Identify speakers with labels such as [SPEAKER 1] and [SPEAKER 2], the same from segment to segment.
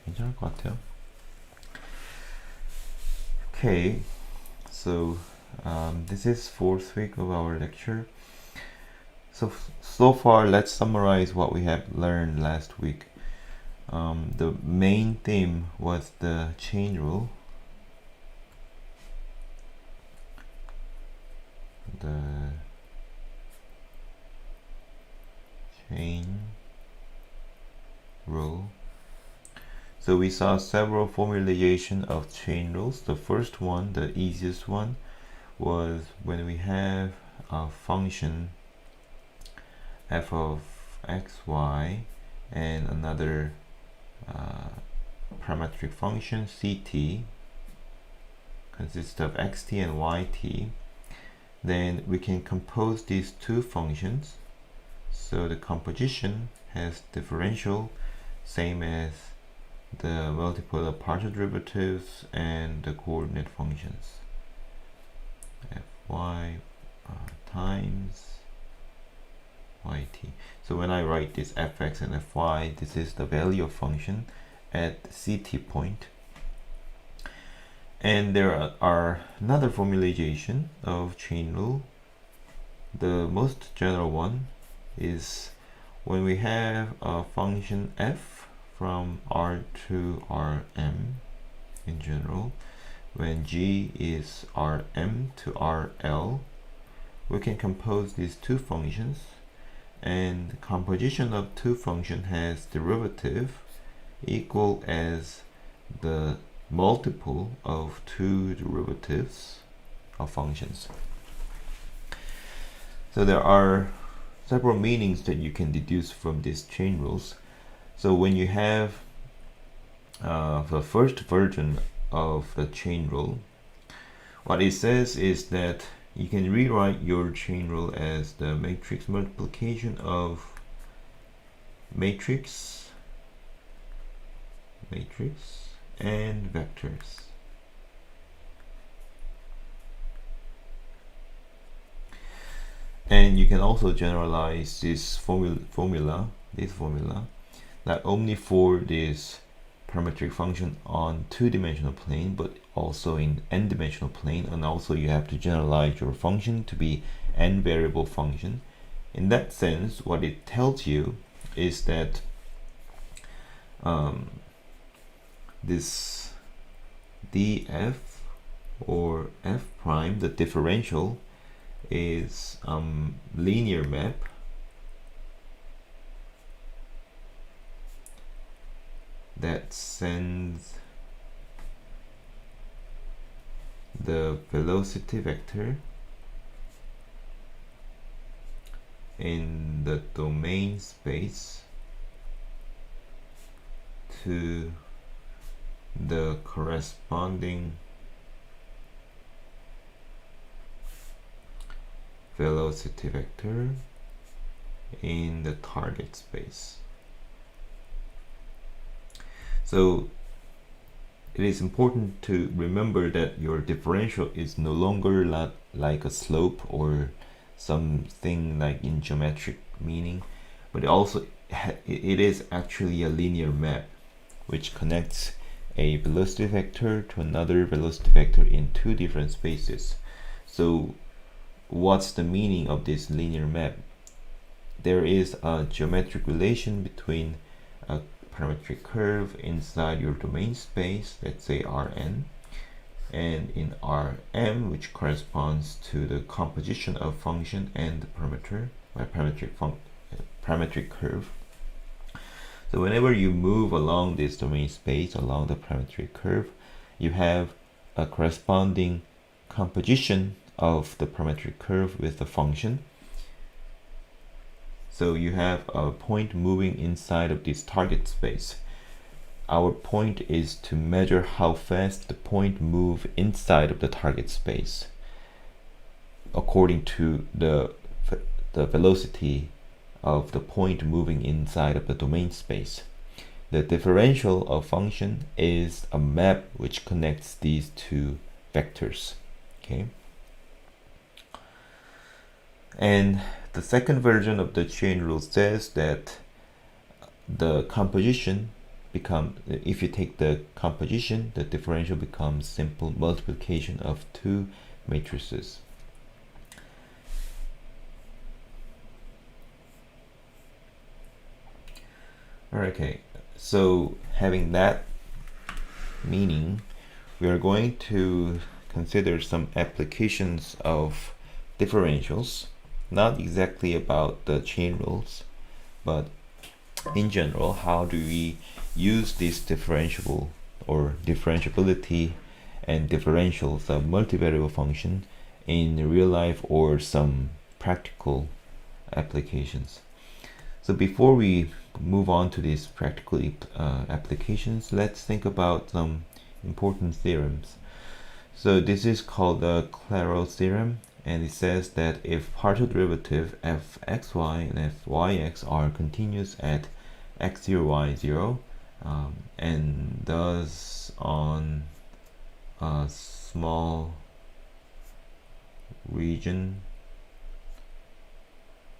[SPEAKER 1] 괜찮을 것 같아요. Okay, so this is fourth week of our lecture. So far, let's summarize what we have learned last week. The main theme was the chain rule. The chain rule. So we saw several formulation of chain rules. The first one, the easiest one, was when we have a function f of xy and another parametric function ct consists of xt and yt. Then we can compose these two functions. So the composition has differential, same as the multiple of partial derivatives and the coordinate functions. Fy times yt. So when I write this fx and fy, this is the value of function at ct point. And there are another formulation of chain rule. The most general one is when we have a function f from R to Rm in general, when g is Rm to Rl, we can compose these two functions, and the composition of two functions has derivative equal as the multiple of two derivatives of functions. So there are several meanings that you can deduce from these chain rules. So when you have the first version of the chain rule, what it says is that you can rewrite your chain rule as the matrix multiplication of matrix and vectors. And you can also generalize this formula not only for this parametric function on two-dimensional plane, but also in n-dimensional plane, and also you have to generalize your function to be n-variable function. In that sense, what it tells you is that this df or f prime, the differential, is linear map that sends the velocity vector in the domain space to the corresponding velocity vector in the target space. So it is important to remember that your differential is no longer like a slope or something like in geometric meaning, but it is actually a linear map which connects a velocity vector to another velocity vector in two different spaces. So what's the meaning of this linear map? There is a geometric relation between a parametric curve inside your domain space, let's say Rn, and in Rm, which corresponds to the composition of function and the parameter by parametric curve. So whenever you move along this domain space, along the parametric curve, you have a corresponding composition of the parametric curve with the function. So you have a point moving inside of this target space. Our point is to measure how fast the point moves inside of the target space according to the velocity of the point moving inside of the domain space. The differential of function is a map which connects these two vectors. Okay. And the second version of the chain rule says that the composition if you take the composition, the differential becomes simple multiplication of two matrices. Okay, so having that meaning, we are going to consider some applications of differentials, not exactly about the chain rules, but in general, how do we use this differentiable or differentiability and differentials of multivariable function in real life or some practical applications. So before we move on to these practical applications, let's think about some important theorems. So this is called the Clairaut theorem, and it says that if partial derivative fxy and fyx are continuous at x0, y0, and thus on a small region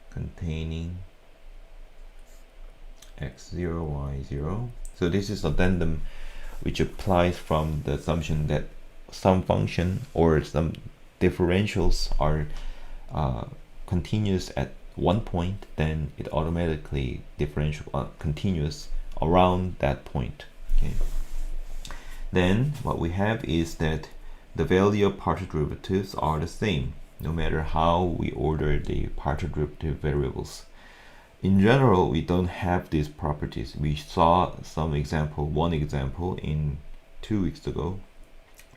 [SPEAKER 1] containing x0, y0. So this is addendum which applies from the assumption that some function or some differentials are continuous at one point, then it automatically continuous around that point. Okay. Then what we have is that the value of partial derivatives are the same no matter how we order the partial derivative variables. In general, we don't have these properties. We saw one example in 2 weeks ago,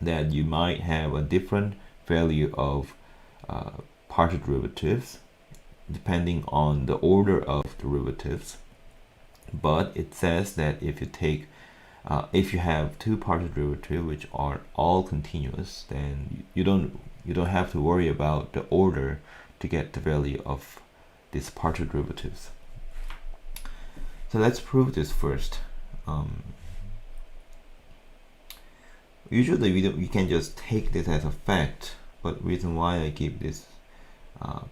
[SPEAKER 1] that you might have a different value of partial derivatives depending on the order of derivatives. But it says that if you have two partial derivatives which are all continuous, then you don't have to worry about the order to get the value of these partial derivatives. So let's prove this first. Usually we can just take this as a fact, but reason why I give this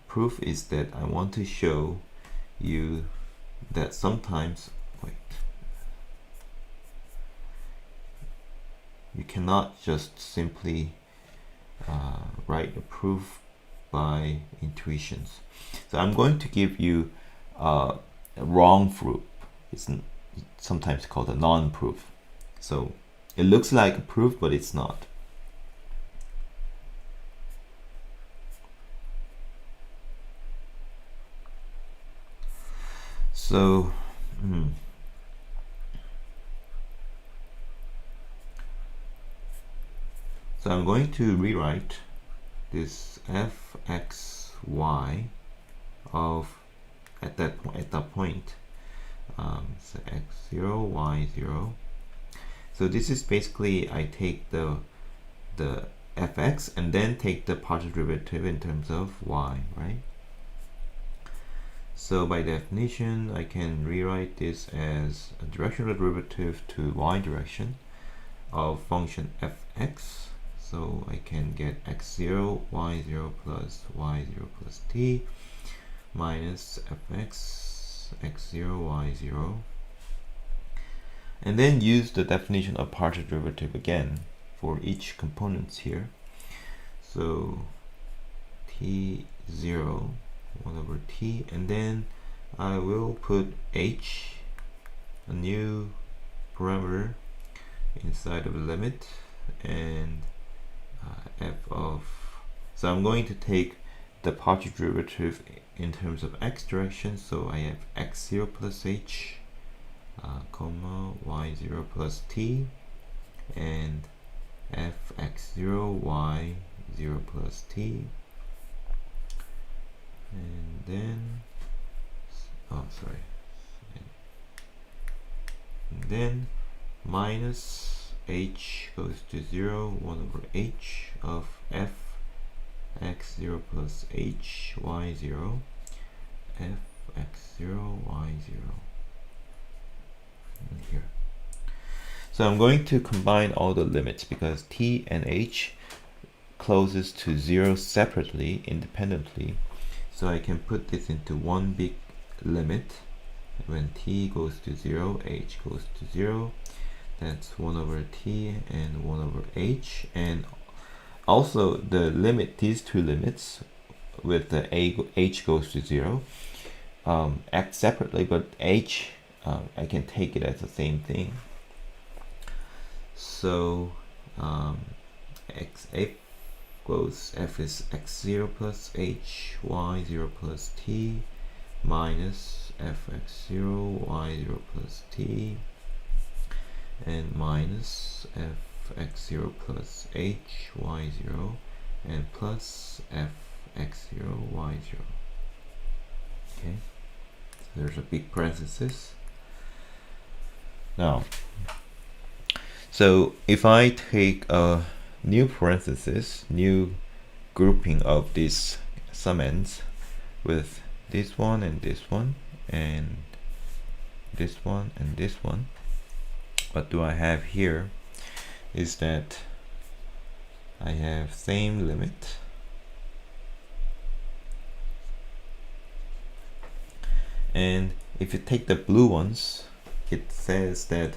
[SPEAKER 1] proof is that I want to show you that sometimes you cannot just simply write a proof by intuitions. So I'm going to give you a wrong proof. It's sometimes called a non-proof. So it looks like a proof, but it's not. So so I'm going to rewrite this fxy of at that point so x0, y0. So this is basically, I take the fx and then take the partial derivative in terms of y, right? So by definition, I can rewrite this as a directional derivative to y direction of function fx. So I can get x0, y0 plus y0 plus t minus fx x0, y0. And then use the definition of partial derivative again for each components here. So t0 1 over t, and then I will put h, a new parameter inside of a limit, and f of, so I'm going to take the partial derivative in terms of x direction, so I have x0 plus h comma y0 plus t, and fx0 y0 plus t, and then and then minus h goes to 0, 1 over h of f x0 plus h y0 f x0 y0 here. So I'm going to combine all the limits because t and h closes to 0 separately, independently. So I can put this into one big limit, when t goes to 0, h goes to 0. That's 1 over t and 1 over h. And also the limit, these two limits with the h goes to 0 act separately, but h I can take it as the same thing. So f goes, f is x0 plus h, y0 plus t, minus fx0, y0 plus t, and minus fx0 plus h, y0, and plus fx0, y0. Okay, so there's a big parenthesis. Now, so if I take a new parenthesis, new grouping of these summands with this one and this one and this one and this one, what do I have here is that I have same limit and if you take the blue ones, it says that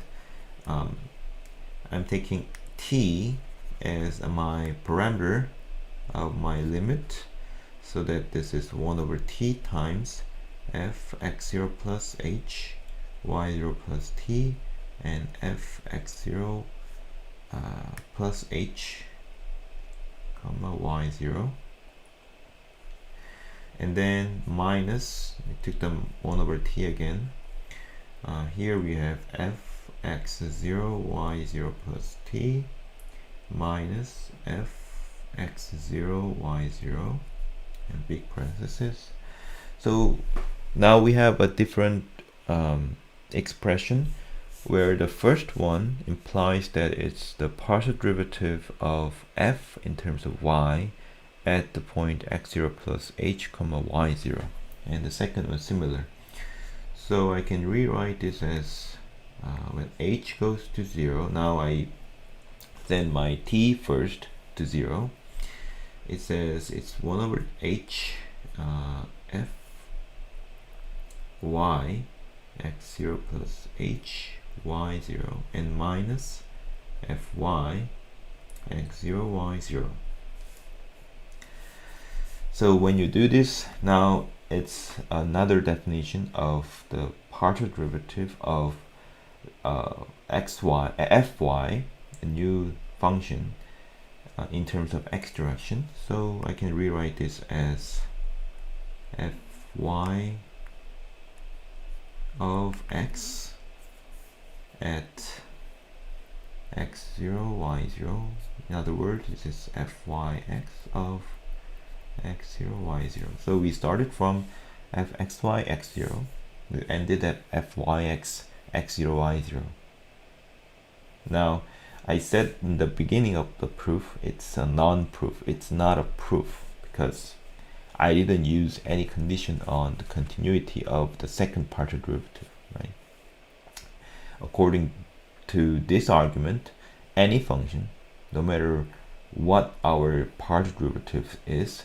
[SPEAKER 1] I'm taking t as my parameter of my limit, so that this is 1 over t times f x0 plus h, y0 plus t, and f x0 plus h comma y0, and then minus, we took them 1 over t again. Here we have f x0 y0 plus t minus f x0 y0 and big parenthesis. So now we have a different expression where the first one implies that it's the partial derivative of f in terms of y at the point x0 plus h comma y0, and the second one similar. So I can rewrite this as when h goes to 0, now I send my t first to 0. It says it's 1 over h f y x0 plus h y0 and minus fy x0 y0. So when you do this, now it's another definition of the partial derivative of fy, a new function in terms of x direction. So I can rewrite this as fy of x at x0 y0. In other words, this is fyx of x0 y0. So we started from fxy x0, we ended at fyx x0 y0. Now I said in the beginning of the proof it's a non-proof, it's not a proof, because I didn't use any condition on the continuity of the second partial derivative, right? According to this argument, any function, no matter what our partial derivative is,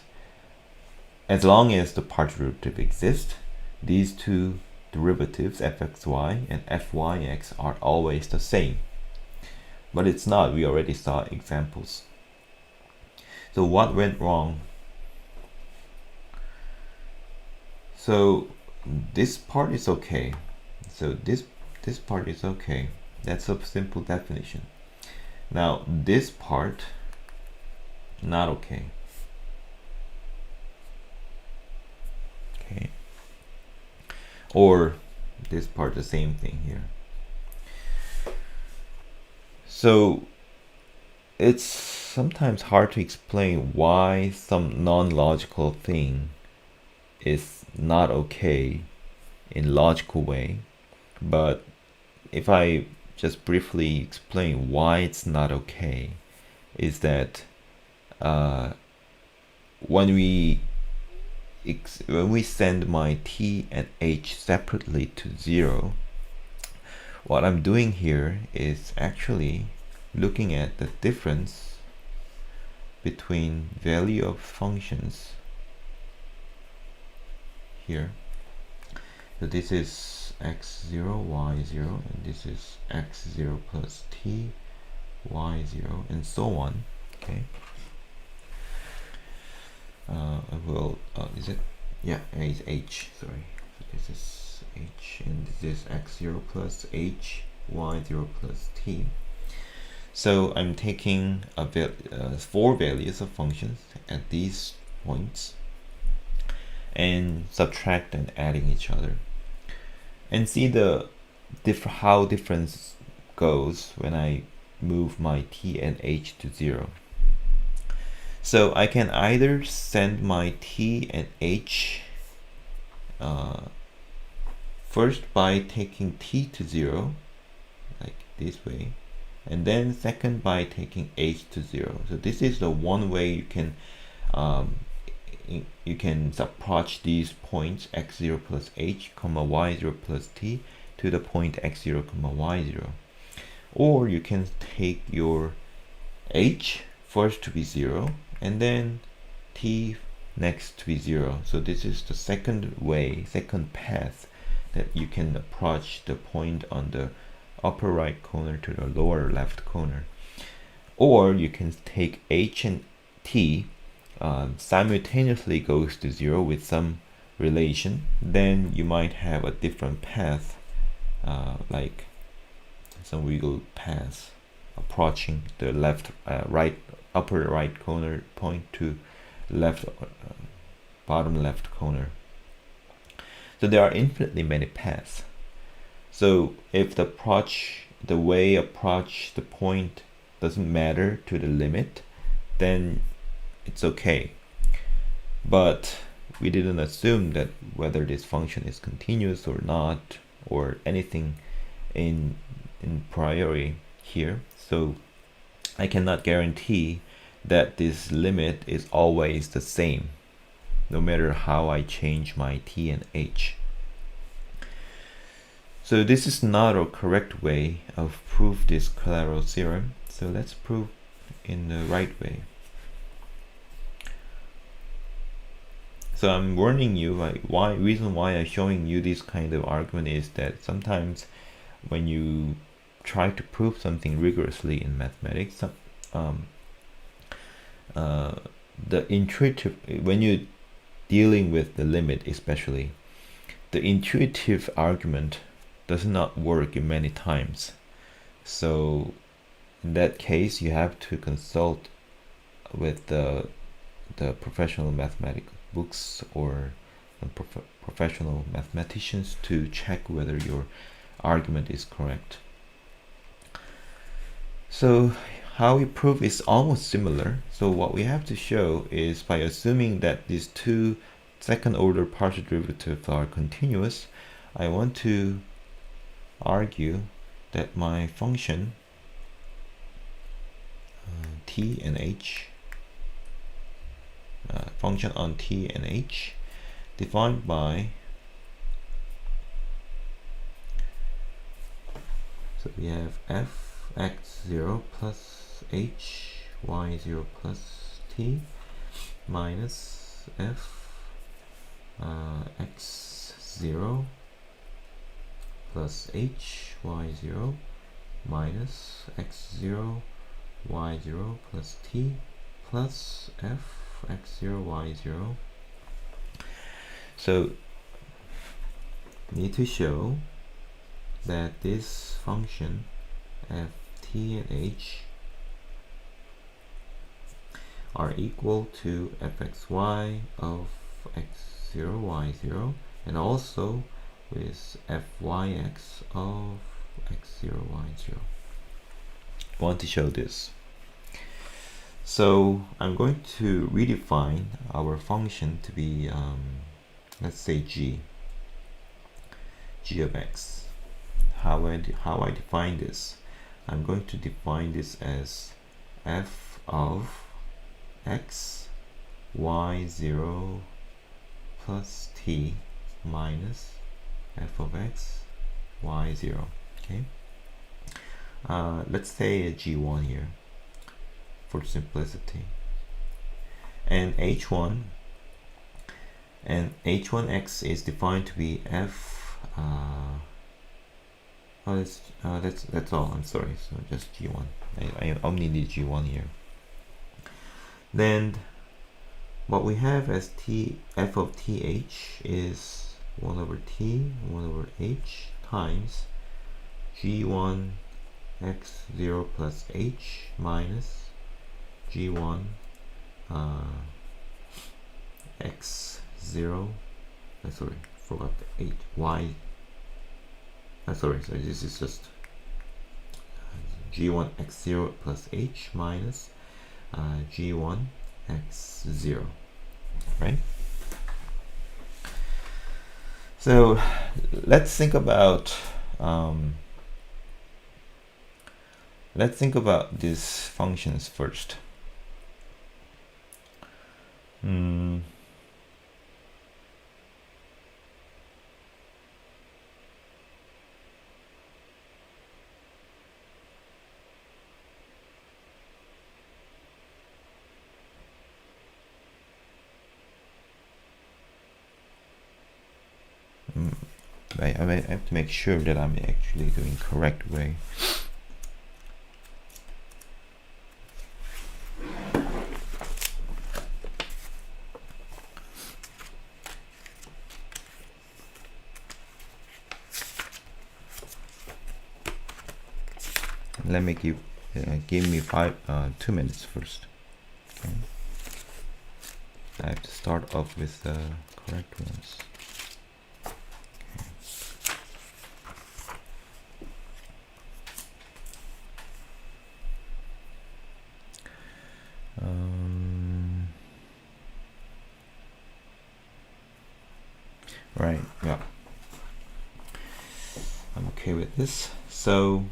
[SPEAKER 1] as long as the partial derivative exists, these two derivatives, fxy and fyx, are always the same. But it's not, we already saw examples. So what went wrong? So this part is okay. So this part is okay. That's a simple definition. Now this part, not okay. Okay. Or this part, the same thing here. So it's sometimes hard to explain why some non-logical thing is not okay in logical way, but if I just briefly explain why it's not okay, is that when we send my t and h separately to 0, what I'm doing here is actually looking at the difference between value of functions here So this is x0, y0, and this is x0 plus t, y0, and so on. Okay. I will, is it? Yeah, it's h, sorry. So this is h, and this is x0 plus h, y0 plus t. So I'm taking four values of functions at these points and subtract and adding each other, and see the how difference goes when I move my t and h to 0. So I can either send my t and h first by taking t to 0, like this way, and then second by taking h to 0. So this is the one way you can approach these points x0 plus h, y0 plus t to the point x0, y0. Or you can take your h first to be 0 and then t next to be 0. So this is the second path that you can approach the point on the upper right corner to the lower left corner. Or you can take h and t simultaneously goes to 0 with some relation. Then you might have a different path, like some wiggle path approaching the upper right corner point to left bottom left corner. So there are infinitely many paths. So if the way approach the point doesn't matter to the limit, then it's okay. But we didn't assume that whether this function is continuous or not, or anything in priori here. So I cannot guarantee that this limit is always the same, no matter how I change my t and h. So this is not a correct way of prove this collateral theorem. So let's prove in the right way. So I'm warning you, reason why I'm showing you this kind of argument is that sometimes when you try to prove something rigorously in mathematics, when you're dealing with the limit especially, the intuitive argument does not work many times. So in that case, you have to consult with the professional mathematics books or professional mathematicians to check whether your argument is correct. So how we prove is almost similar. So what we have to show is by assuming that these two second order partial derivatives are continuous, I want to argue that my function t and h, function on t and h, defined by, so we have f x0 plus h y0 plus t minus f x0 plus h y0 minus x0 y0 plus t plus f x0 y0. So need to show that this function f t and h are equal to fxy of x0 y0, and also with fyx of x0 y0. I want to show this. So I'm going to redefine our function to be, let's say g of x. How I define this? I'm going to define this as f of x y0 plus t minus f of x y0. Okay. Let's say a g1 here for simplicity, and h1x is defined to be f that's all. I'm sorry. So just G1. I only need G1 here. Then what we have as f of th is 1 over t 1 over h times G1 x0 plus h minus G1 x0, sorry, forgot the 8, y, sorry, so this is just G1 x0 plus h minus G1 x0, right? So let's think about these functions first. I have to make sure that I'm actually doing correct way. Let me give me 2 minutes first. Okay. I have to start off with the correct ones. Right, yeah, I'm okay with this. So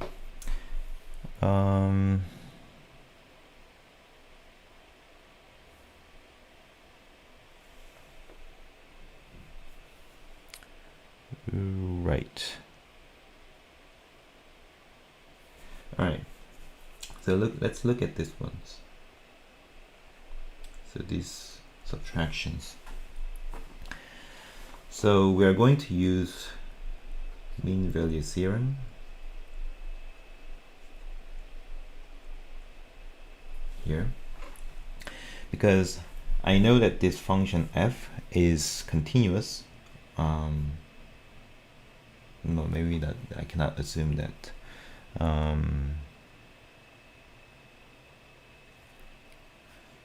[SPEAKER 1] right, all right, so let's look at these ones. So these subtractions. So we are going to use mean value theorem here, because I know that this function f is continuous. No, maybe that I cannot assume that.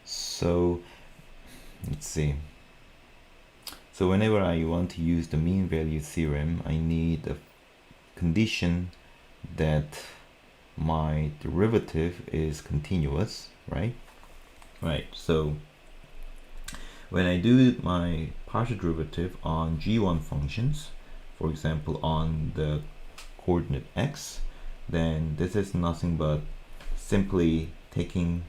[SPEAKER 1] So let's see. So whenever I want to use the mean value theorem, I need a condition that my derivative is continuous, right? Right, so when I do my partial derivative on G1 functions, for example on the coordinate x, then this is nothing but simply taking,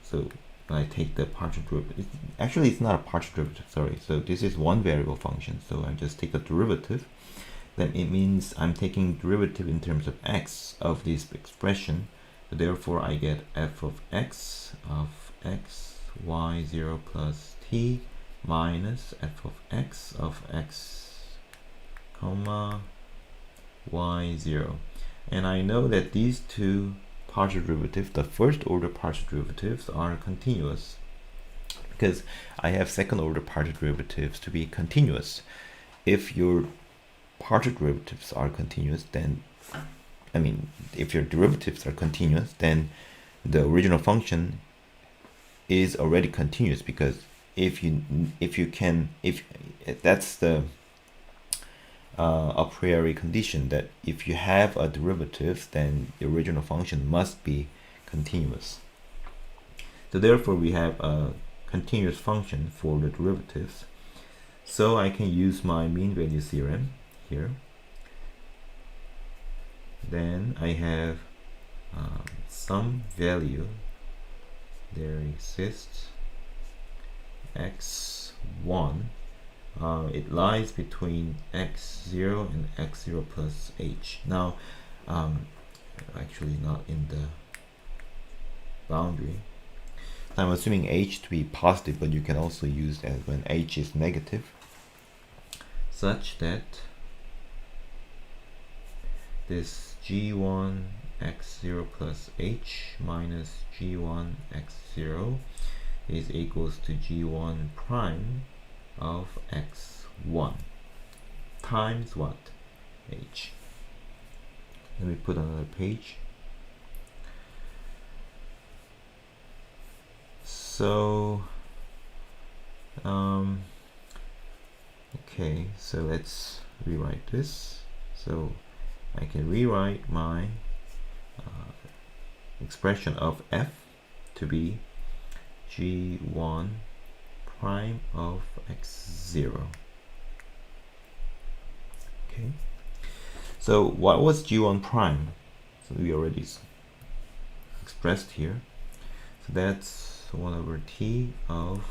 [SPEAKER 1] so I take the partial derivative. Actually, it's not a partial derivative, sorry. So this is one variable function. So I just take the derivative. Then it means I'm taking derivative in terms of x of this expression. So therefore, I get f of x y0 plus t minus f of x comma y0. And I know that these two partial derivatives, the first order partial derivatives, are continuous because I have second order partial derivatives to be continuous. If your partial derivatives are continuous, then if your derivatives are continuous, then the original function is already continuous, because if that's the a priori condition, that if you have a derivative, then the original function must be continuous. So therefore we have a continuous function for the derivatives. So I can use my mean value theorem here. Then I have some value, there exists x1. It lies between x0 and x0 plus h. Now, actually not in the boundary. I'm assuming h to be positive, but you can also use that when h is negative, such that this g1 x0 plus h minus g1 x0 is equals to g1 prime of x1 times what? H. Let me put another page. So okay, so let's rewrite this. So I can rewrite my expression of f to be g1 prime of x0. Okay, so what was g1 prime? So we already expressed here. So that's 1 over t of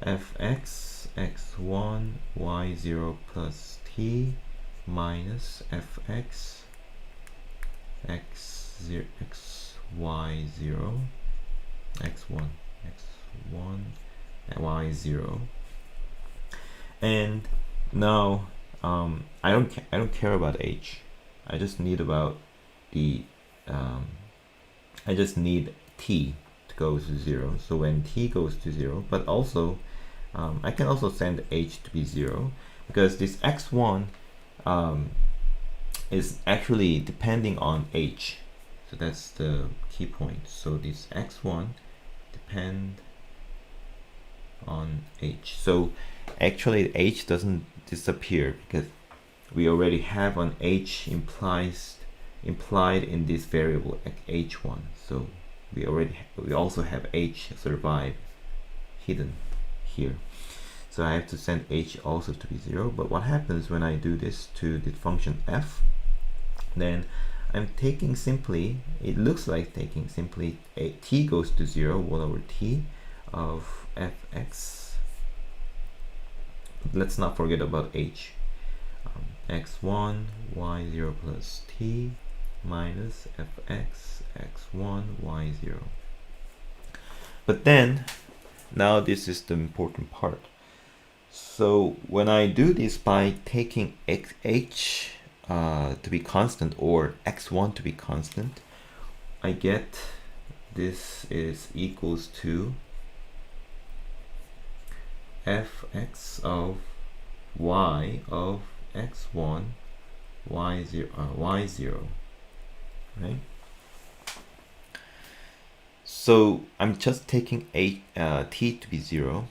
[SPEAKER 1] fx x1 y0 plus t minus fx x0 xy0 x1 y0. And now I don't care about h. I just need about the I just need t to go to 0. So when t goes to 0, but also I can also send h to be 0 because this x1 is actually depending on h. So that's the key point. So this x1 depend on h. So actually h doesn't disappear because we already have an h implied in this variable h1. So we also have h survive hidden here. So I have to send h also to be 0. But what happens when I do this to the function f? Then I'm taking simply, it looks like taking simply t goes to 0, 1 over t of fx. But let's not forget about h. x1 y0 plus t minus fx x1 y0. But then now this is the important part. So when I do this by taking h to be constant or x1 to be constant, I get this is equals to fx of y of x1 y0, right? So I'm just taking t to be 0,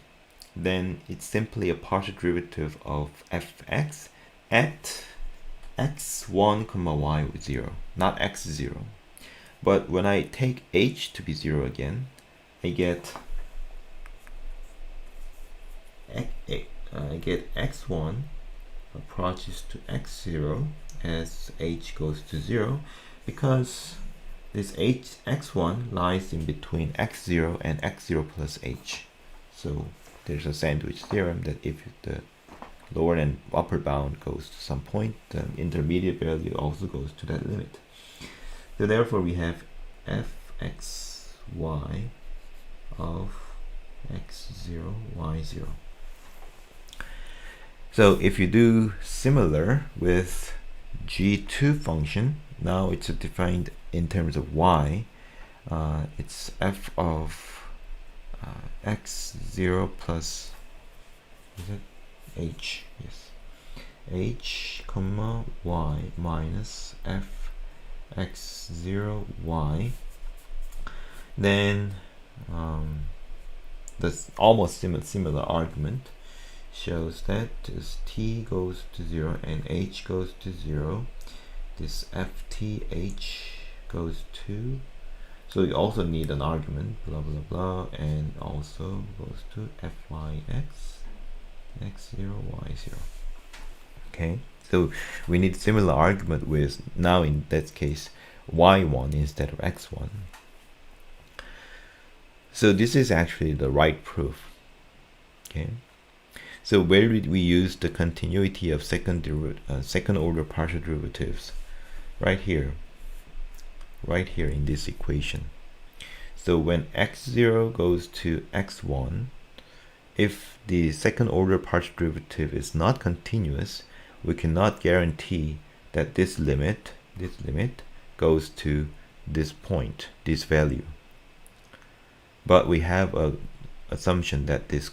[SPEAKER 1] then it's simply a partial derivative of fx at x1 comma y with 0, not x0. But when I take h to be 0 again, I get x1 approaches to x0 as h goes to 0, because this x1 lies in between x0 and x0 plus h. So there's a sandwich theorem that if the lower and upper bound goes to some point, the intermediate value also goes to that limit. So therefore we have fxy of x0 y0. So if you do similar with g2 function, now it's defined in terms of y. It's f of x0 plus, is it h? Yes, h comma y minus f x0 y. Then that's almost similar argument shows that as t goes to 0 and h goes to 0, this fth goes to, so you also need an argument, blah blah blah, and also goes to fyx x0 y0. Okay, so we need similar argument with, now in that case, y1 instead of x1. So this is actually the right proof. Okay, so where did we use the continuity of second order partial derivatives? Right here in this equation. So when x0 goes to x1, if the second order partial derivative is not continuous, we cannot guarantee that this limit goes to this point, this value. But we have a assumption that this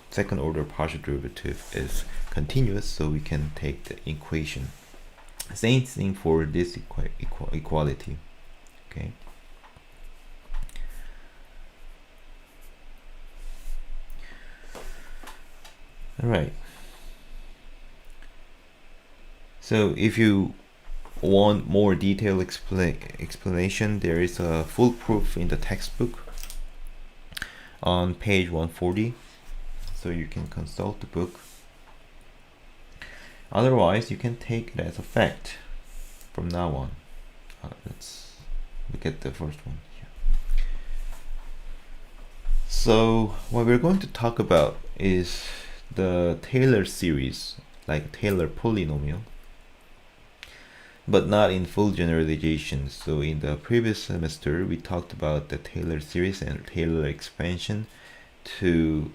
[SPEAKER 1] second order partial derivative is continuous, so we can take the equation. Same thing for this equality. Okay. All right. So if you want more detailed explanation, there is a full proof in the textbook on page 140, so you can consult the book. Otherwise, you can take it as a fact from now on. Let's look at the first one here. So what we're going to talk about is the Taylor series, like Taylor polynomial, but not in full generalization. So in the previous semester, we talked about the Taylor series and Taylor expansion to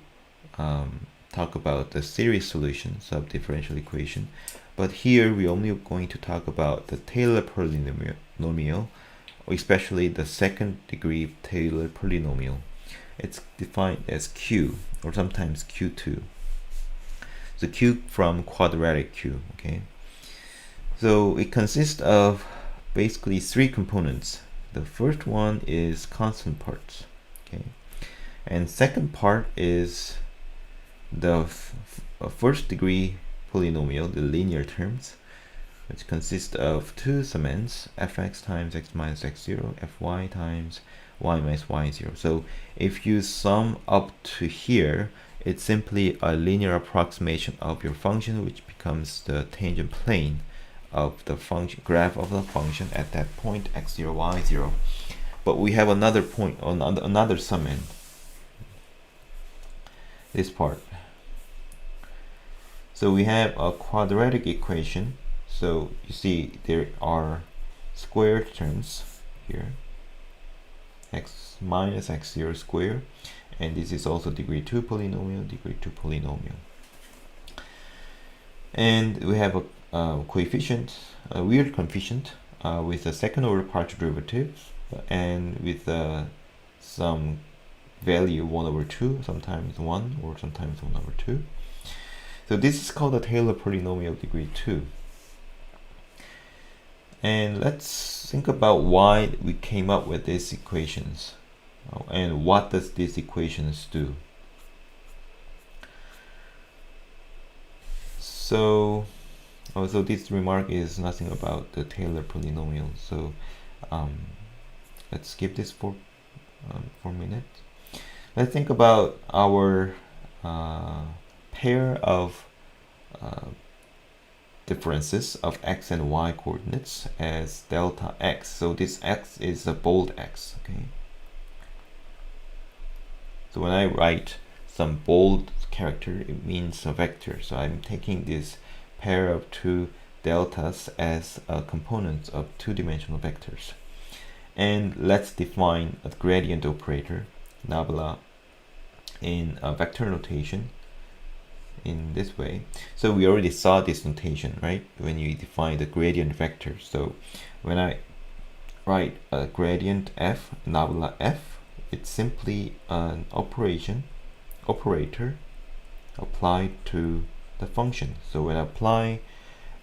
[SPEAKER 1] talk about the series solutions of differential equation. But here we're only going to talk about the Taylor polynomial, especially the second degree Taylor polynomial. It's defined as Q, or sometimes Q2. So Q from quadratic Q, okay? So it consists of basically three components. The first one is constant parts, okay? And second part is the first degree polynomial, the linear terms, which consist of two summands, fx times x minus x0, fy times y minus y0. So if you sum up to here, it's simply a linear approximation of your function, which becomes the tangent plane of the function graph of the function at that point x0, y0. But we have another point on another summand, this part. So we have a quadratic equation. So you see there are squared terms here, x minus x0 squared, and this is also degree 2 polynomial, degree 2 polynomial. And we have a coefficient, a weird coefficient with a second order partial derivative and with some value 1/2, sometimes 1 or sometimes 1/2. So this is called a Taylor polynomial degree 2. And let's think about why we came up with these equations and what does these equations do. So also this remark is nothing about the Taylor polynomial, so let's skip this for a minute. Let's think about our pair of differences of x and y coordinates as delta x. So this x is a bold x, okay? So when I write some bold character, it means a vector. So I'm taking this pair of two deltas as components of two-dimensional vectors. And let's define a gradient operator, nabla, in a vector notation in this way. So we already saw this notation, right? When you define the gradient vector. So when I write a gradient f, nabla f, it's simply an operator applied to the function. So when I apply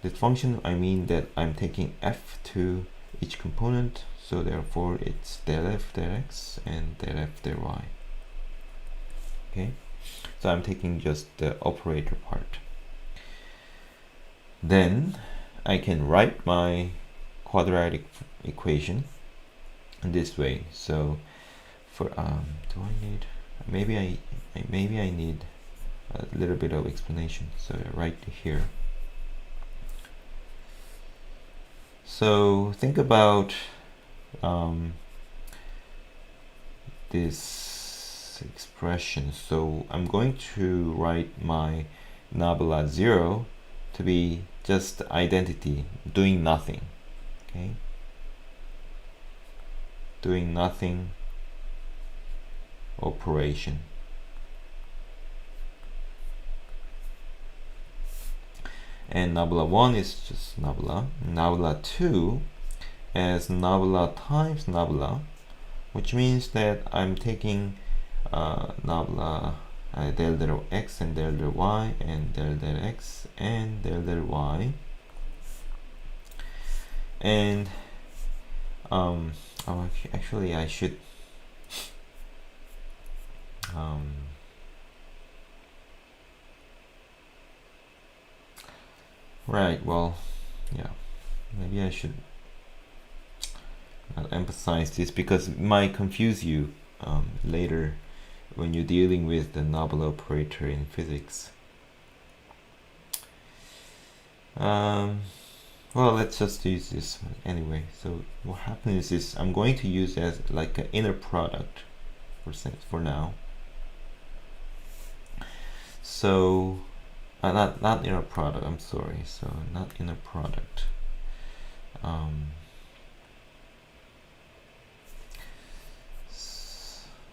[SPEAKER 1] this function, I mean that I'm taking f to each component. So therefore it's del f del x and del f del y. Okay, so I'm taking just the operator part. Then I can write my quadratic equation in this way. So for do I need, maybe I need a little bit of explanation, so right here. So think about this expression. So I'm going to write my nabla 0 to be just identity, doing nothing, okay? Doing nothing operation. and nabla 1 is just nabla. Nabla 2 as nabla times nabla, which means that I'm taking nabla del del x and del del y and del del x and del del y, and oh, actually I should right, well, yeah, maybe I should emphasize this because it might confuse you later when you're dealing with the nabla operator in physics. Well, let's just use this anyway. So what happens is I'm going to use as like an inner product for now. So not inner product, I'm sorry, so not inner product.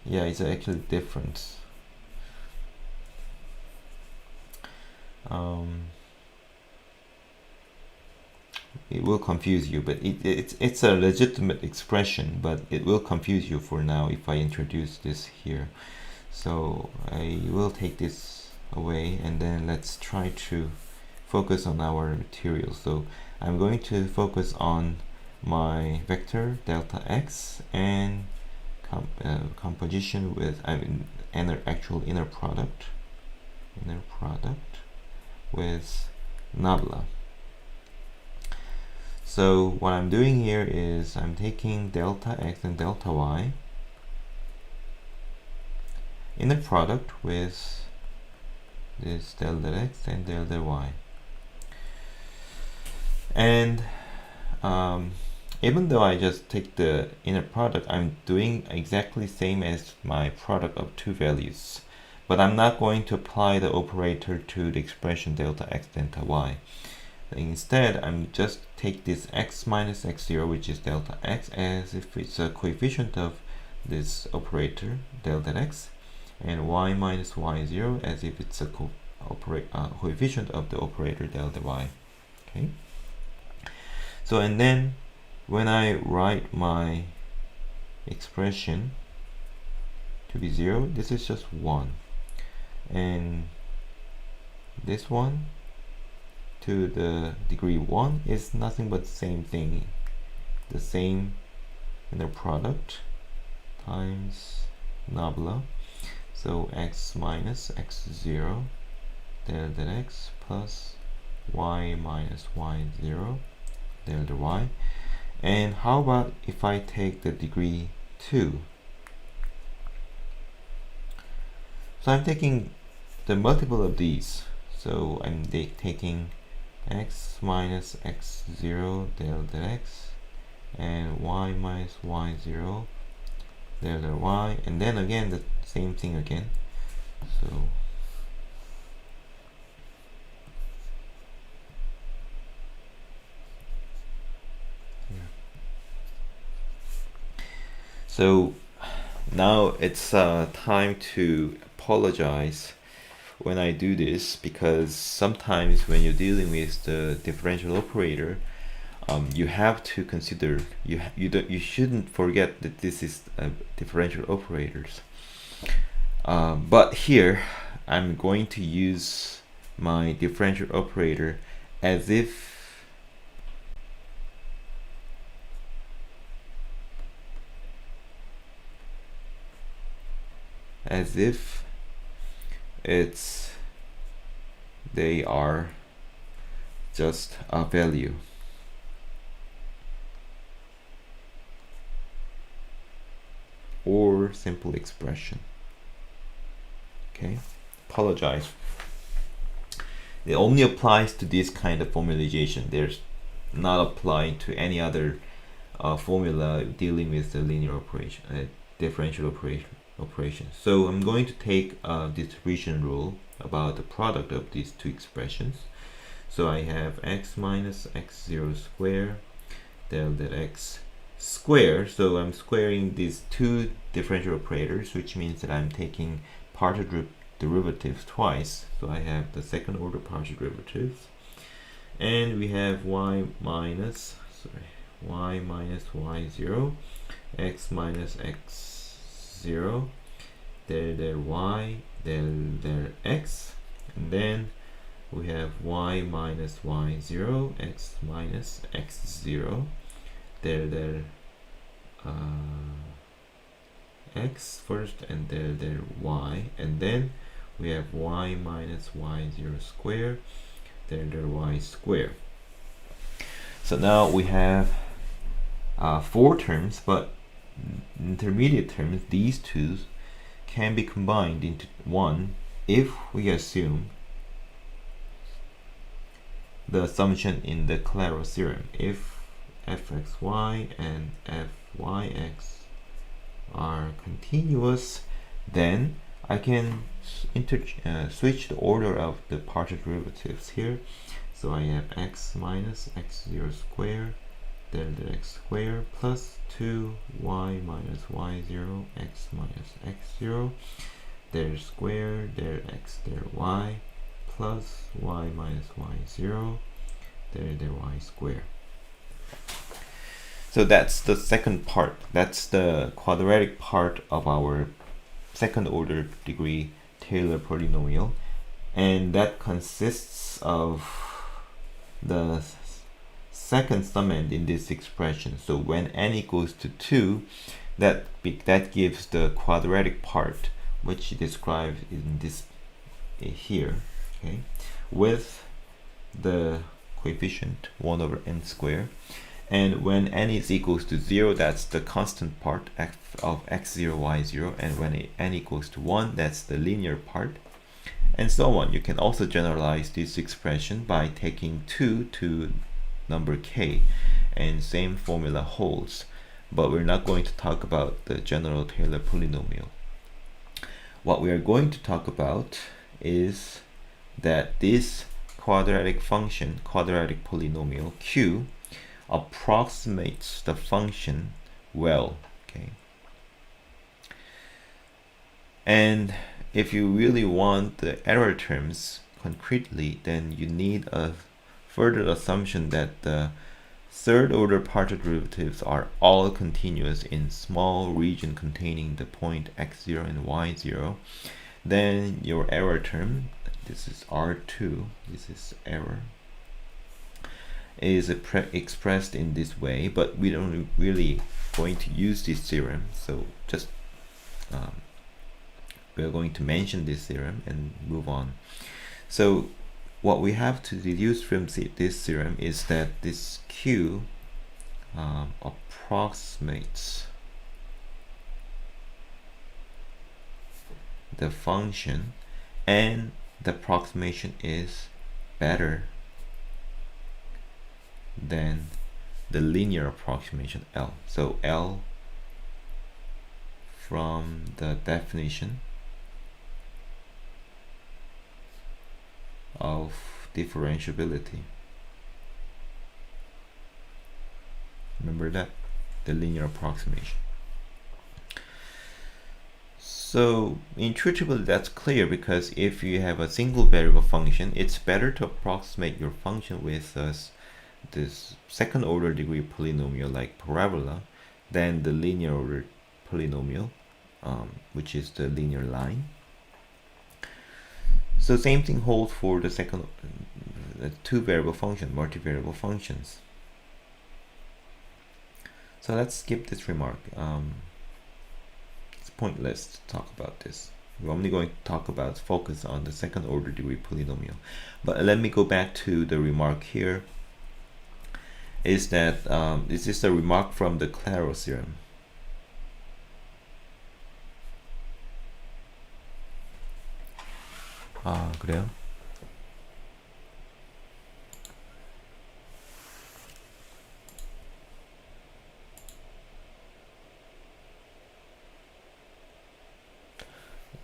[SPEAKER 1] Yeah, it's actually different. It will confuse you, but it's a legitimate expression, but it will confuse you for now if I introduce this here. So I will take this away, and then let's try to focus on our material. So I'm going to focus on my vector delta x and composition with actual inner product with nabla. So what I'm doing here is I'm taking delta x and delta y inner product with this del del x and del del y, and even though I just take the inner product, I'm doing exactly same as my product of two values, but I'm not going to apply the operator to the expression delta x delta y. Instead, I'm just take this x minus x0, which is delta x, as if it's a coefficient of this operator delta x, and y minus y0 as if it's a coefficient of the operator delta y. Okay. So and then when I write my expression to be 0, this is just 1, and this one to the degree 1 is nothing but the same thing, the same inner product times nabla. So x minus x0 del del x plus y minus y0 del del y. And how about if I take the degree 2? So I'm taking the multiple of these. So I'm taking x minus x0 del del x and y minus y0 del del y, and then again the same thing again. So So now it's time to apologize when I do this, because sometimes when you're dealing with the differential operator, you have to consider you shouldn't forget that this is differential operators. But here I'm going to use my differential operator as if they are just a value. Or simple expression. Okay, apologize. It only applies to this kind of formalization. There's not applying to any other formula dealing with the linear operation, differential operation. So I'm going to take a distribution rule about the product of these two expressions. So I have x minus x0 square del del x square. So I'm squaring these two differential operators, which means that I'm taking partial derivatives twice. So I have the second order partial derivatives. and we have y minus y0, x minus x0, del y, del x, and then we have y minus y0, x minus x0, del x first, and del y, and then we have y minus y0 square, del y square. So now we have 4 terms, but intermediate terms, these two can be combined into one if we assume the assumption in the Claro theorem. If fxy and fyx are continuous, then I can switch the order of the partial derivatives here. So I have x minus x0 square, del x square, plus 2y minus y0, x minus x0, del square, del x, del y, plus y minus y0, del y square. So that's the second part. That's the quadratic part of our second order degree Taylor polynomial, and that consists of the second summand in this expression. So when n equals to 2, that gives the quadratic part, which described in this here, okay, with the coefficient 1 over n squared. And when n is equals to 0, that's the constant part of x0, y0, and when n equals to 1, that's the linear part, and so on. You can also generalize this expression by taking 2 to number k, and same formula holds, but we're not going to talk about the general Taylor polynomial. What we are going to talk about is that this quadratic function, quadratic polynomial q, approximates the function well, okay? And if you really want the error terms concretely, then you need a further assumption that the third order partial derivatives are all continuous in small region containing the point x0 and y0. Then your error term, this is R2, this is error, is expressed in this way, but we don't really going to use this theorem, so just we're going to mention this theorem and move on. So what we have to deduce from this theorem is that this q approximates the function, and the approximation is better than the linear approximation L. So L, from the definition of differentiability, remember that, the linear approximation. So intuitively that's clear, because if you have a single variable function, it's better to approximate your function with this second order degree polynomial like parabola than the linear order polynomial, which is the linear line. So same thing holds for the second two variable function, multivariable functions. So let's skip this remark. It's pointless to talk about this. We're only going to talk about, focus on the second order degree polynomial. But let me go back to the remark here. Is that this is a remark from the Claro theorem. 아, 그래요?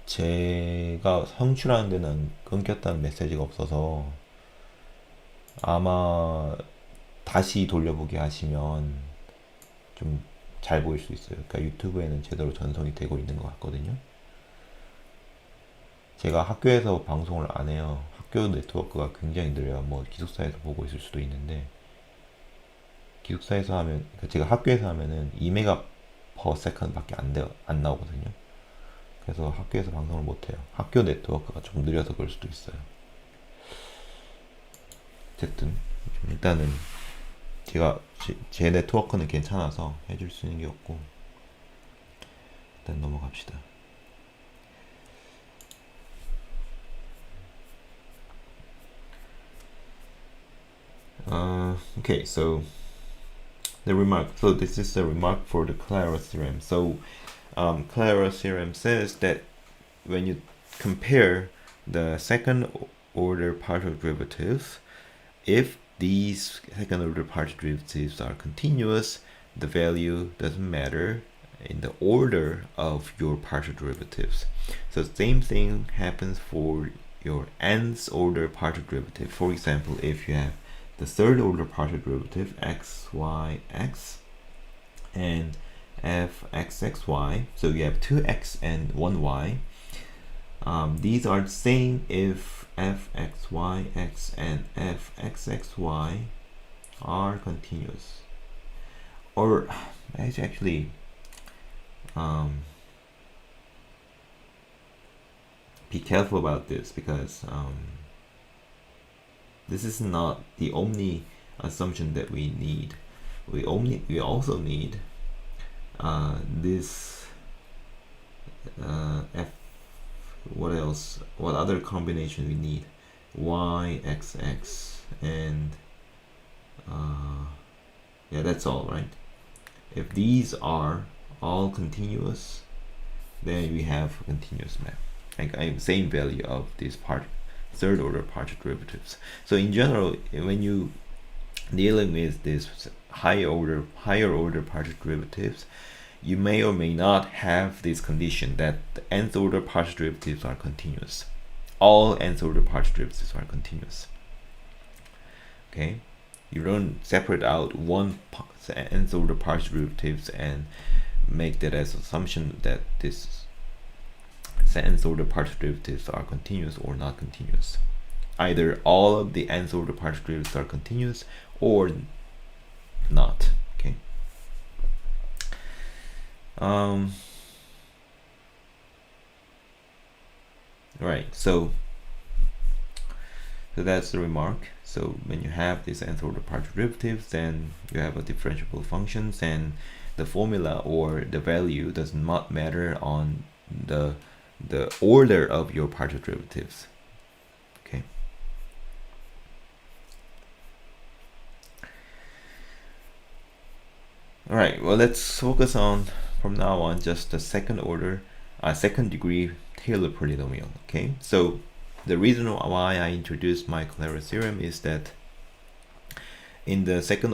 [SPEAKER 1] 제가 성취하는 데는 끊겼다는 메시지가 없어서 아마 다시 돌려보기 하시면 좀 잘 보일 수 있어요. 그러니까 유튜브에는 제대로 전송이 되고 있는 것 같거든요. 제가 학교에서 방송을 안 해요. 학교 네트워크가 굉장히 느려요. 뭐 기숙사에서 보고 있을 수도 있는데, 기숙사에서 하면, 그러니까 제가 학교에서 하면은 2메가 per second밖에 안 나오거든요. 그래서 학교에서 방송을 못해요. 학교 네트워크가 조금 느려서 그럴 수도 있어요. 어쨌든 일단은 제가 제 네트워크는 괜찮아서 해줄 수 있는 게 없고, 일단 넘어갑시다. Okay, so the remark. So this is the remark for the Clara theorem. So Clara theorem says that when you compare the second order partial derivatives, if these second order partial derivatives are continuous, the value doesn't matter in the order of your partial derivatives. So same thing happens for your nth order partial derivative. For example, if you have the third order partial derivative x, y, x and f x x y, so you have 2x and 1y. These are the same if f x y x and f x x y are continuous. Or actually, be careful about this, because this is not the only assumption that we need. We also need this f. What else? What other combination we need? Y x x and yeah, that's all, right? If these are all continuous, then we have a continuous map. Like I have same value of this third order partial derivatives. So in general, when you dealing with this higher order partial derivatives, you may or may not have this condition that the nth order partial derivatives are continuous. All nth order partial derivatives are continuous. Okay, you don't separate out one nth order partial derivatives and make that as assumption that this nth order partial derivatives are continuous or not continuous. Either all of the nth order partial derivatives are continuous or not. Okay. Right. So that's the remark. So when you have these nth order partial derivatives, then you have a differentiable functions, and the formula or the value does not matter on the order of your partial derivatives. Okay. All right. Well, let's focus on from now on just the second degree Taylor polynomial. Okay. So the reason why I introduced my Clara theorem is that in the second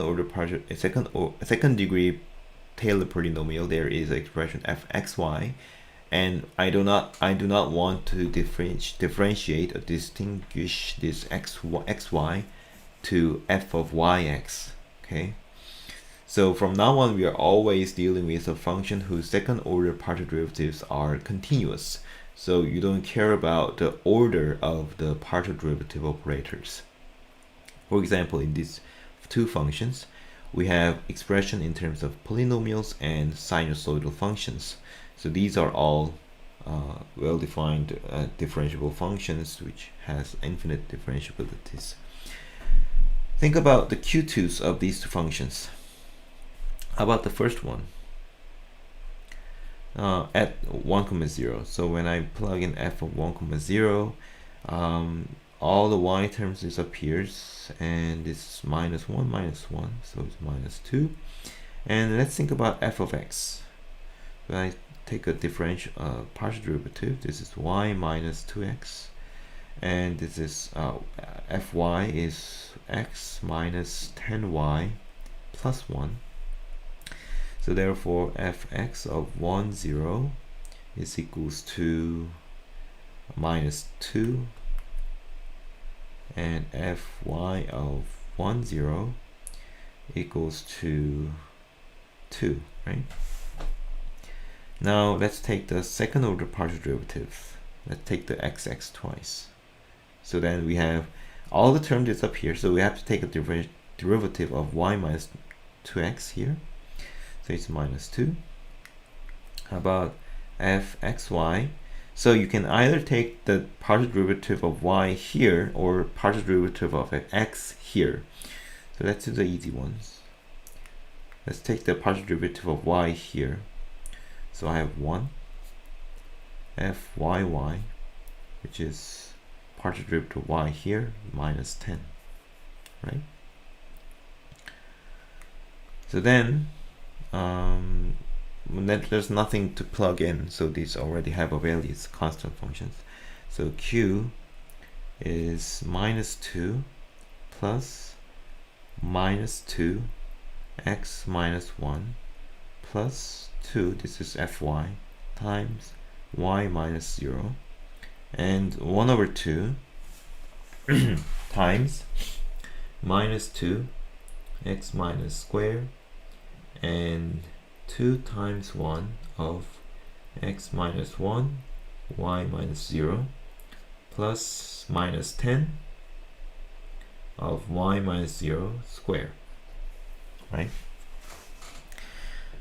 [SPEAKER 1] degree Taylor polynomial, there is an expression fxy, and I do not want to differentiate or distinguish this xy to f of yx. Okay. So from now on, we are always dealing with a function whose second order partial derivatives are continuous. So you don't care about the order of the partial derivative operators. For example, in these two functions, we have expression in terms of polynomials and sinusoidal functions. So these are all well-defined differentiable functions which has infinite differentiabilities. Think about the Q2s of these two functions. How about the first one? At 1, 0. So when I plug in f of 1, 0, all the y terms disappears, and it's -1, -1, so it's -2. And let's think about f of x. When I take a differential partial derivative, this is y minus 2x, and this is fy is x minus 10y plus 1. So therefore fx of 1, 0 is equals to -2, and fy of 1, 0 equals to 2, right? Now let's take the second order partial derivative. Let's take the xx twice. So then we have all the terms is up here, so we have to take a derivative of y minus 2x here. So it's minus 2. How about fxy? So you can either take the partial derivative of y here or partial derivative of x here. So let's do the easy ones. Let's take the partial derivative of y here. So I have 1 fyy, which is partial derivative of y here, minus 10, right? So then there's nothing to plug in, so these already have a value, it's constant functions. So q is minus 2 plus minus 2 x minus 1 plus 2, this is fy, times y minus 0, and 1 over 2 times minus 2 x minus square and 2 times 1 of x minus 1 y minus 0 plus minus 10 of y minus 0 square, right?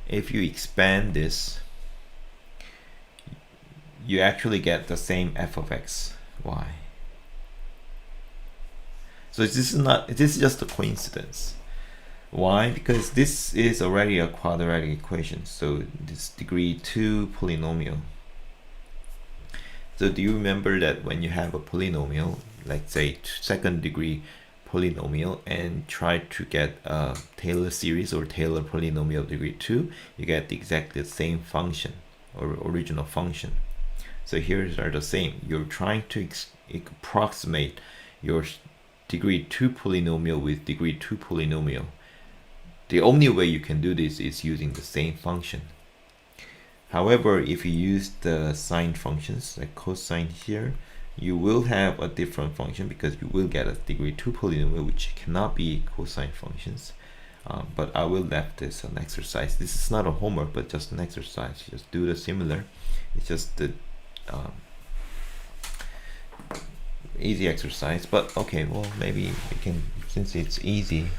[SPEAKER 1] If you expand this, you actually get the same f of x y. So this is just a coincidence. Why? Because this is already a quadratic equation, so this degree 2 polynomial. So do you remember that when you have a polynomial, like say second degree polynomial, and try to get a Taylor series or Taylor polynomial of degree 2, you get exactly the same function or original function. So here are the same. You're trying to approximate your degree 2 polynomial with degree 2 polynomial. The only way you can do this is using the same function. However, if you use the sine functions like cosine here, you will have a different function because you will get a degree 2 polynomial which cannot be cosine functions. But I will left this an exercise. This is not a homework, but just an exercise. Just do the similar. It's just the easy exercise. But okay, well, maybe we can, since it's easy,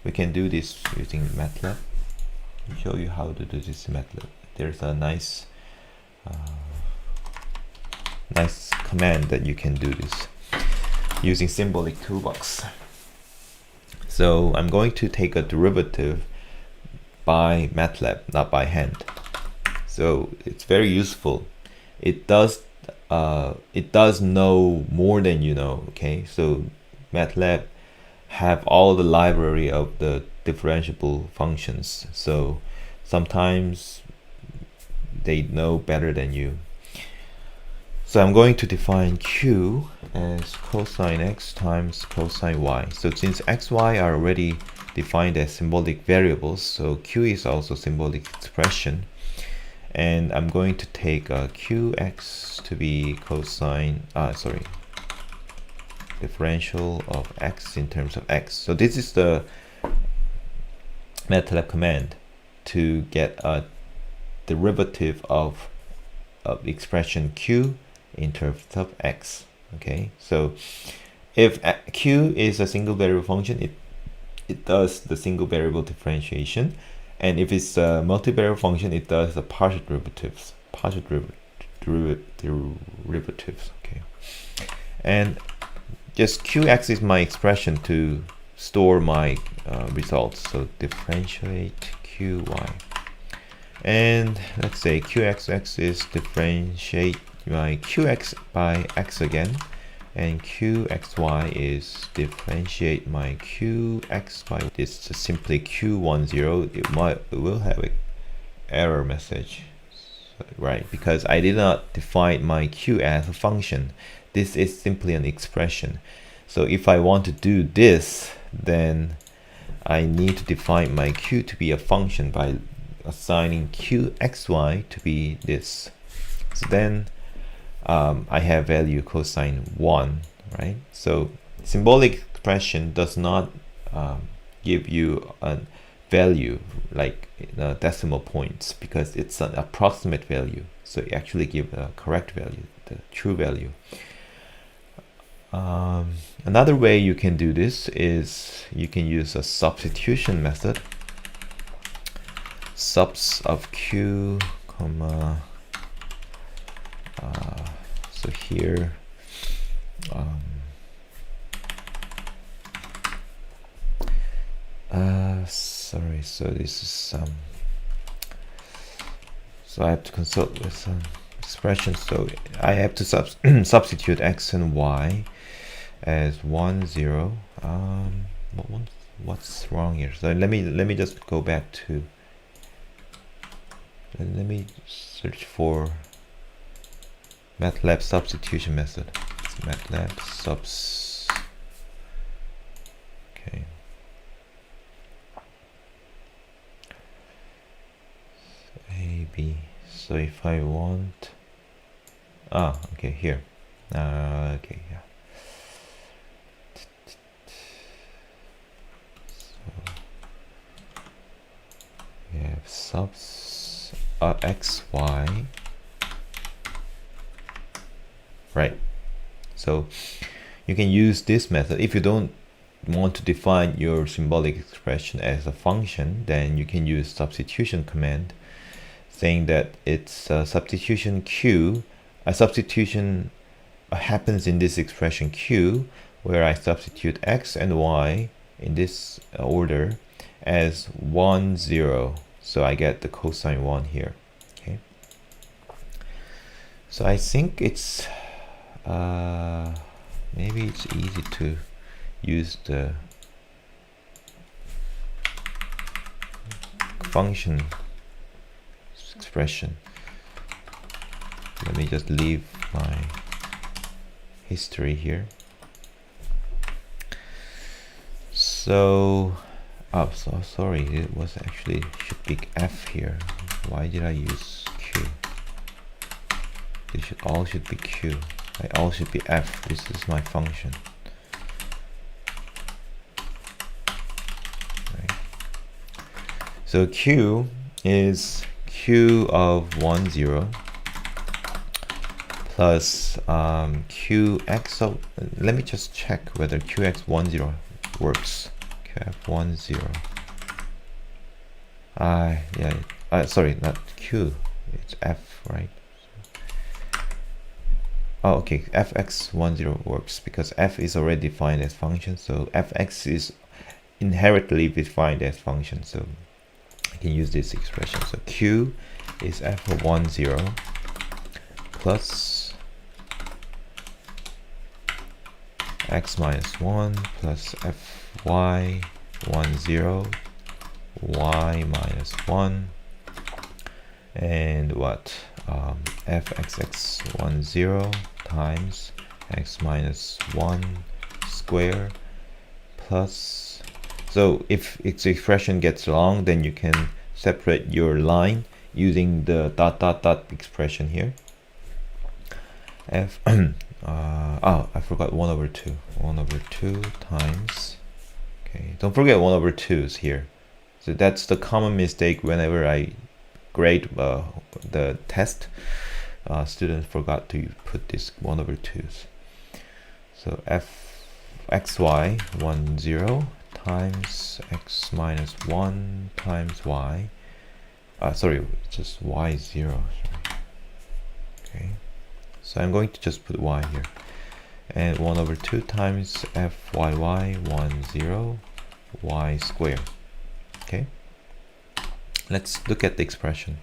[SPEAKER 1] we can do this using MATLAB. I'll show you how to do this in MATLAB. There's a nice command that you can do this using symbolic toolbox. So I'm going to take a derivative by MATLAB, not by hand. So it's very useful. It does know more than you know. Okay, so MATLAB have all the library of the differentiable functions, so sometimes they know better than you. So I'm going to define q as cosine x times cosine y. So since x, y are already defined as symbolic variables, so q is also symbolic expression, and I'm going to take qx to be cosine differential of x in terms of x. So this is the MATLAB command to get a derivative of the expression q in terms of x. Okay, so if q is a single variable function, it does the single variable differentiation, and if it's a multivariable function, it does the partial derivatives. Okay, and just qx is my expression to store my results. So differentiate qy, and let's say qxx is differentiate my qx by x again, and qxy is differentiate my qx by this. Just simply q10. It will have an error message, right? Because I did not define my q as a function. This is simply an expression. So if I want to do this, then I need to define my q to be a function by assigning qxy to be this. So then I have value cosine 1, right? So symbolic expression does not give you a value like decimal points, because it's an approximate value. So you actually give a correct value, the true value. Another way you can do this is you can use a substitution method. Subs of q, comma, so here, sorry, so this is so I have to consult with some expressions. So I have to substitute x and y as 1, 0. What's wrong here? So let me just go back to. Let me search for MATLAB substitution method. It's MATLAB subs. Okay. A, B. So if I want, okay, here. Okay, yeah. So we have subs x, y. Right. So you can use this method. If you don't want to define your symbolic expression as a function, then you can use substitution command, saying that it's a substitution q. A substitution happens in this expression q, where I substitute x and y in this order as 1, 0. So I get the cosine 1 here. Okay. So I think it's maybe it's easy to use the function expression. Let me just leave my history here. So, so sorry, it was actually should be f here. Why did I use q? They all should be q. All should be f. This is my function. Right. So q is q of 1, 0 plus qx of, let me just check whether qx10 works. qf10. Yeah, sorry, not q, it's f, right? Oh, okay, fx10 works because f is already defined as function, so fx is inherently defined as function, so I can use this expression. So q is f of 1, 0 plus x minus 1 plus fy 1, 0 y minus 1 and what fxx10 times x minus 1 square plus, so if its expression gets long, then you can separate your line using the dot dot dot expression here. Oh, I forgot 1 over 2. 1 over 2 times, okay, don't forget 1 over 2's here. So that's the common mistake whenever I grade the test. Students forgot to put this 1 over 2's. So fxy 1, 0 times x minus 1 times y. Sorry, just y 0. Sorry. Okay. So I'm going to just put y here. And 1 over 2 times fyy 1, 0 y squared. Okay. Let's look at the expression.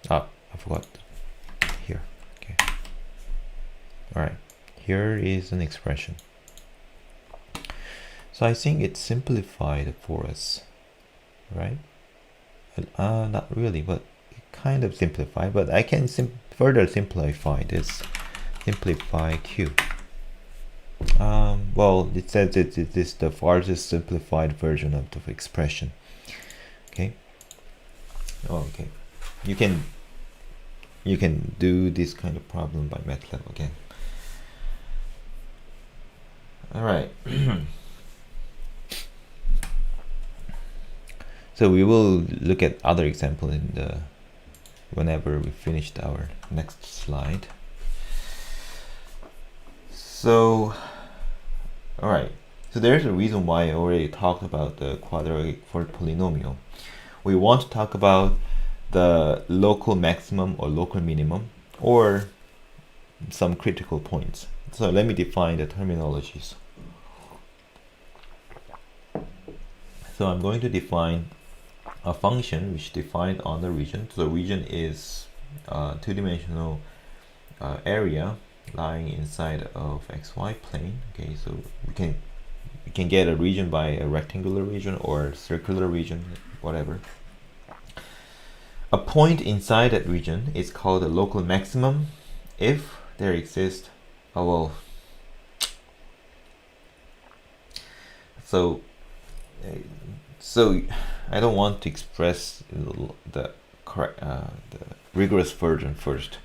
[SPEAKER 1] I forgot here. Okay. All right. Here is an expression. So I think it's simplified for us, right? Not really, but kind of simplified. But I can further simplify this. Simplify q. Well, it says it is the farthest simplified version of the expression. Okay. Oh, okay. You can do this kind of problem by MATLAB again. All right. So we will look at other example in the whenever we finished our next slide. So, all right. So there's a reason why I already talked about the quadratic for polynomial. We want to talk about the local maximum or local minimum or some critical points. So let me define the terminologies. So I'm going to define a function which defined on the region. So the region is a two-dimensional area lying inside of xy plane. Okay, so we can get a region by a rectangular region or circular region, whatever. A point inside that region is called a local maximum if there exists so I don't want to express the correct the rigorous version first,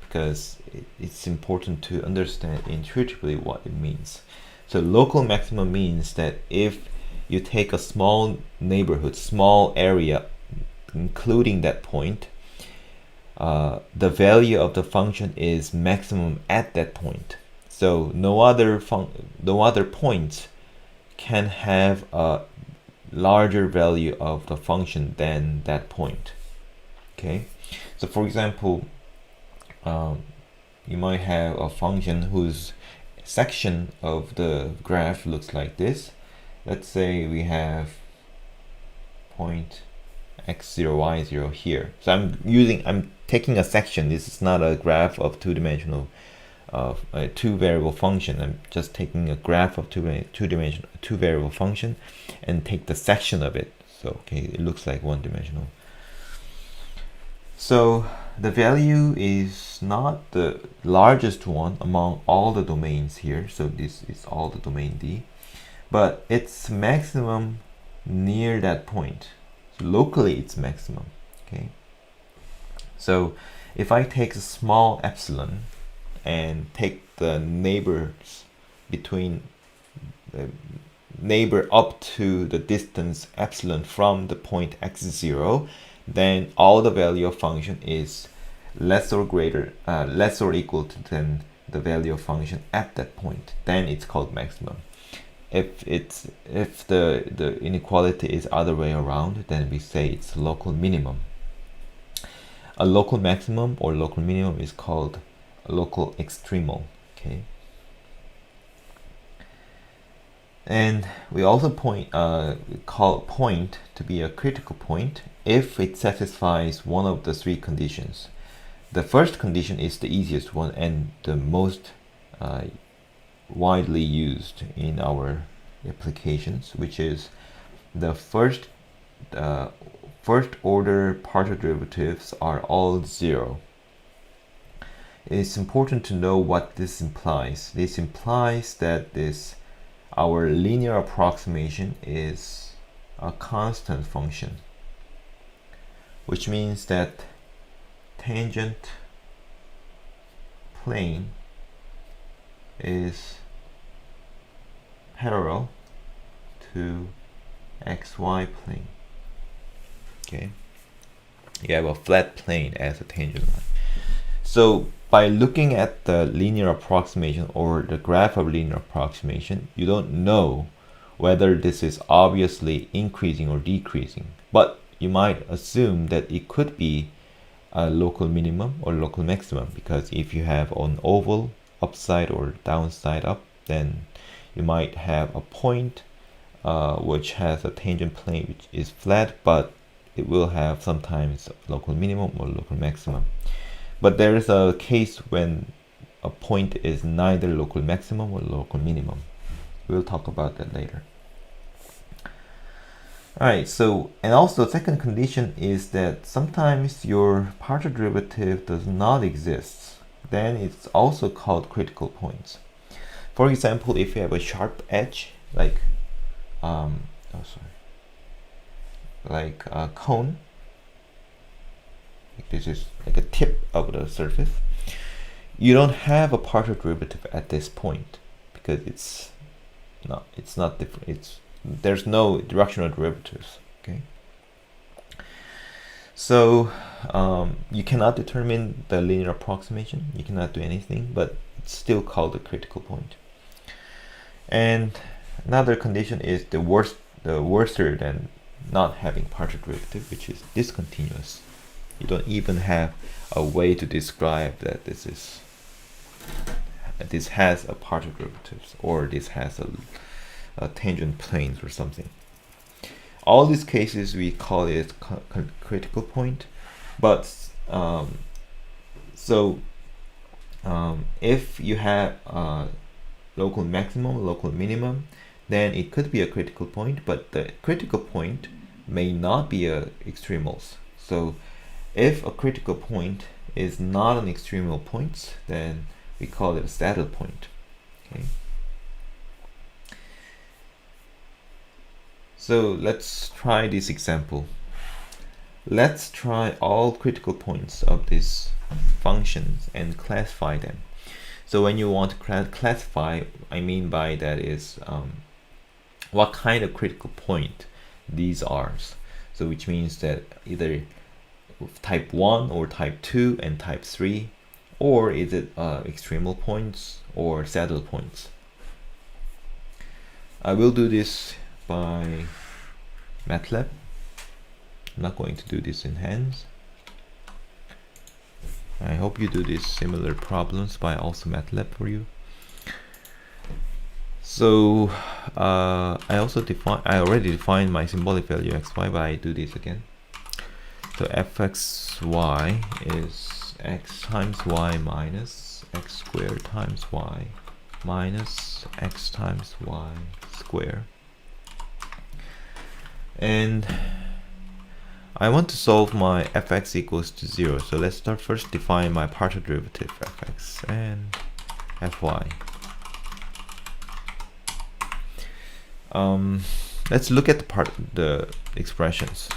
[SPEAKER 1] because it's important to understand intuitively what it means. So local maximum means that if you take a small neighborhood, small area, including that point, the value of the function is maximum at that point. So no other points can have a larger value of the function than that point. Okay, so for example, you might have a function whose section of the graph looks like this. Let's say we have point x0 y0 here. So I'm taking a section. This is not a graph of two-dimensional a two-variable function. I'm just taking a graph of two-dimensional two-variable function and take the section of it. So okay, it looks like one-dimensional. So the value is not the largest one among all the domains here. So this is all the domain D, but it's maximum near that point. So locally it's maximum. Okay, so if I take a small epsilon and take the neighbors between the neighbor up to the distance epsilon from the point x0, then all the value of function is less or equal to than the value of function at that point. Then it's called maximum. If the inequality is other way around, then we say it's local minimum. A local maximum or local minimum is called a local extremal. Okay, and we also call point to be a critical point if it satisfies one of the three conditions. The first condition is the easiest one and the most widely used in our applications, which is the first order partial derivatives are all zero. It's important to know what this implies. This implies that our linear approximation is a constant function, which means that tangent plane is parallel to xy plane. Okay, you have a flat plane as a tangent line. So by looking at the linear approximation or the graph of linear approximation, you don't know whether this is obviously increasing or decreasing, but you might assume that it could be a local minimum or local maximum, because if you have an oval upside or downside up, then you might have a point which has a tangent plane which is flat, but it will have sometimes local minimum or local maximum. But there is a case when a point is neither local maximum or local minimum. We'll talk about that later. Alright, so, and also the second condition is that sometimes your partial derivative does not exist. Then it's also called critical points. For example, if you have a sharp edge, like a cone, this is like a tip of the surface, you don't have a partial derivative at this point because it's not different. There's no directional derivatives. Okay, So you cannot determine the linear approximation, you cannot do anything, but it's still called a critical point. And another condition is the worser than not having partial derivative, which is discontinuous. You don't even have a way to describe that this has a partial derivatives, or this has a tangent planes or something. All these cases we call it critical point, but if you have local maximum, local minimum, then it could be a critical point, but the critical point may not be a extremals. So if a critical point is not an extremal point, then we call it a saddle point. Okay. So let's try this example. Let's try all critical points of these functions and classify them. So when you want to classify, I mean by that is what kind of critical point these are. So which means that either type 1 or type 2 and type 3, or is it extremal points or saddle points. I will do this by MATLAB. I'm not going to do this in hands. I hope you do these similar problems by also MATLAB for you. So I already defined my symbolic value xy, but I do this again. So fxy is x times y minus x squared times y minus x times y squared. And I want to solve my fx equals to 0. So let's start first define my partial derivative fx and fy. Let's look at the expressions.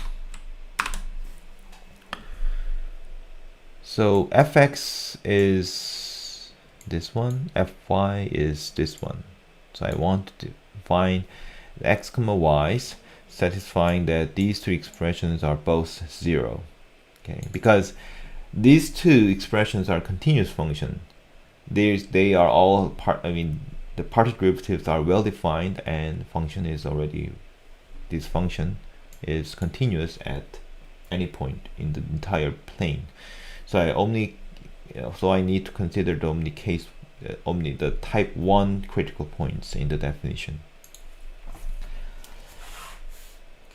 [SPEAKER 1] So fx is this one, fy is this one. So I want to find the x comma y's, satisfying that these two expressions are both 0. Okay, because these two expressions are continuous function. They are all the partial derivatives are well defined, and this function is continuous at any point in the entire plane. So I need to consider only the type 1 critical points in the definition.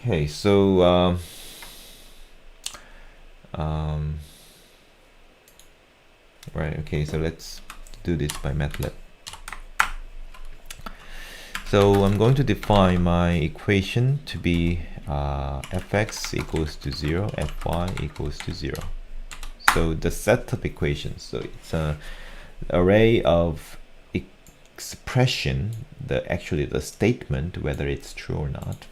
[SPEAKER 1] Okay, so right, okay, so let's do this by MATLAB. So I'm going to define my equation to be fx equals to 0, fy equals to 0. So the set of equations, so it's an array of expression, actually the statement, whether it's true or not.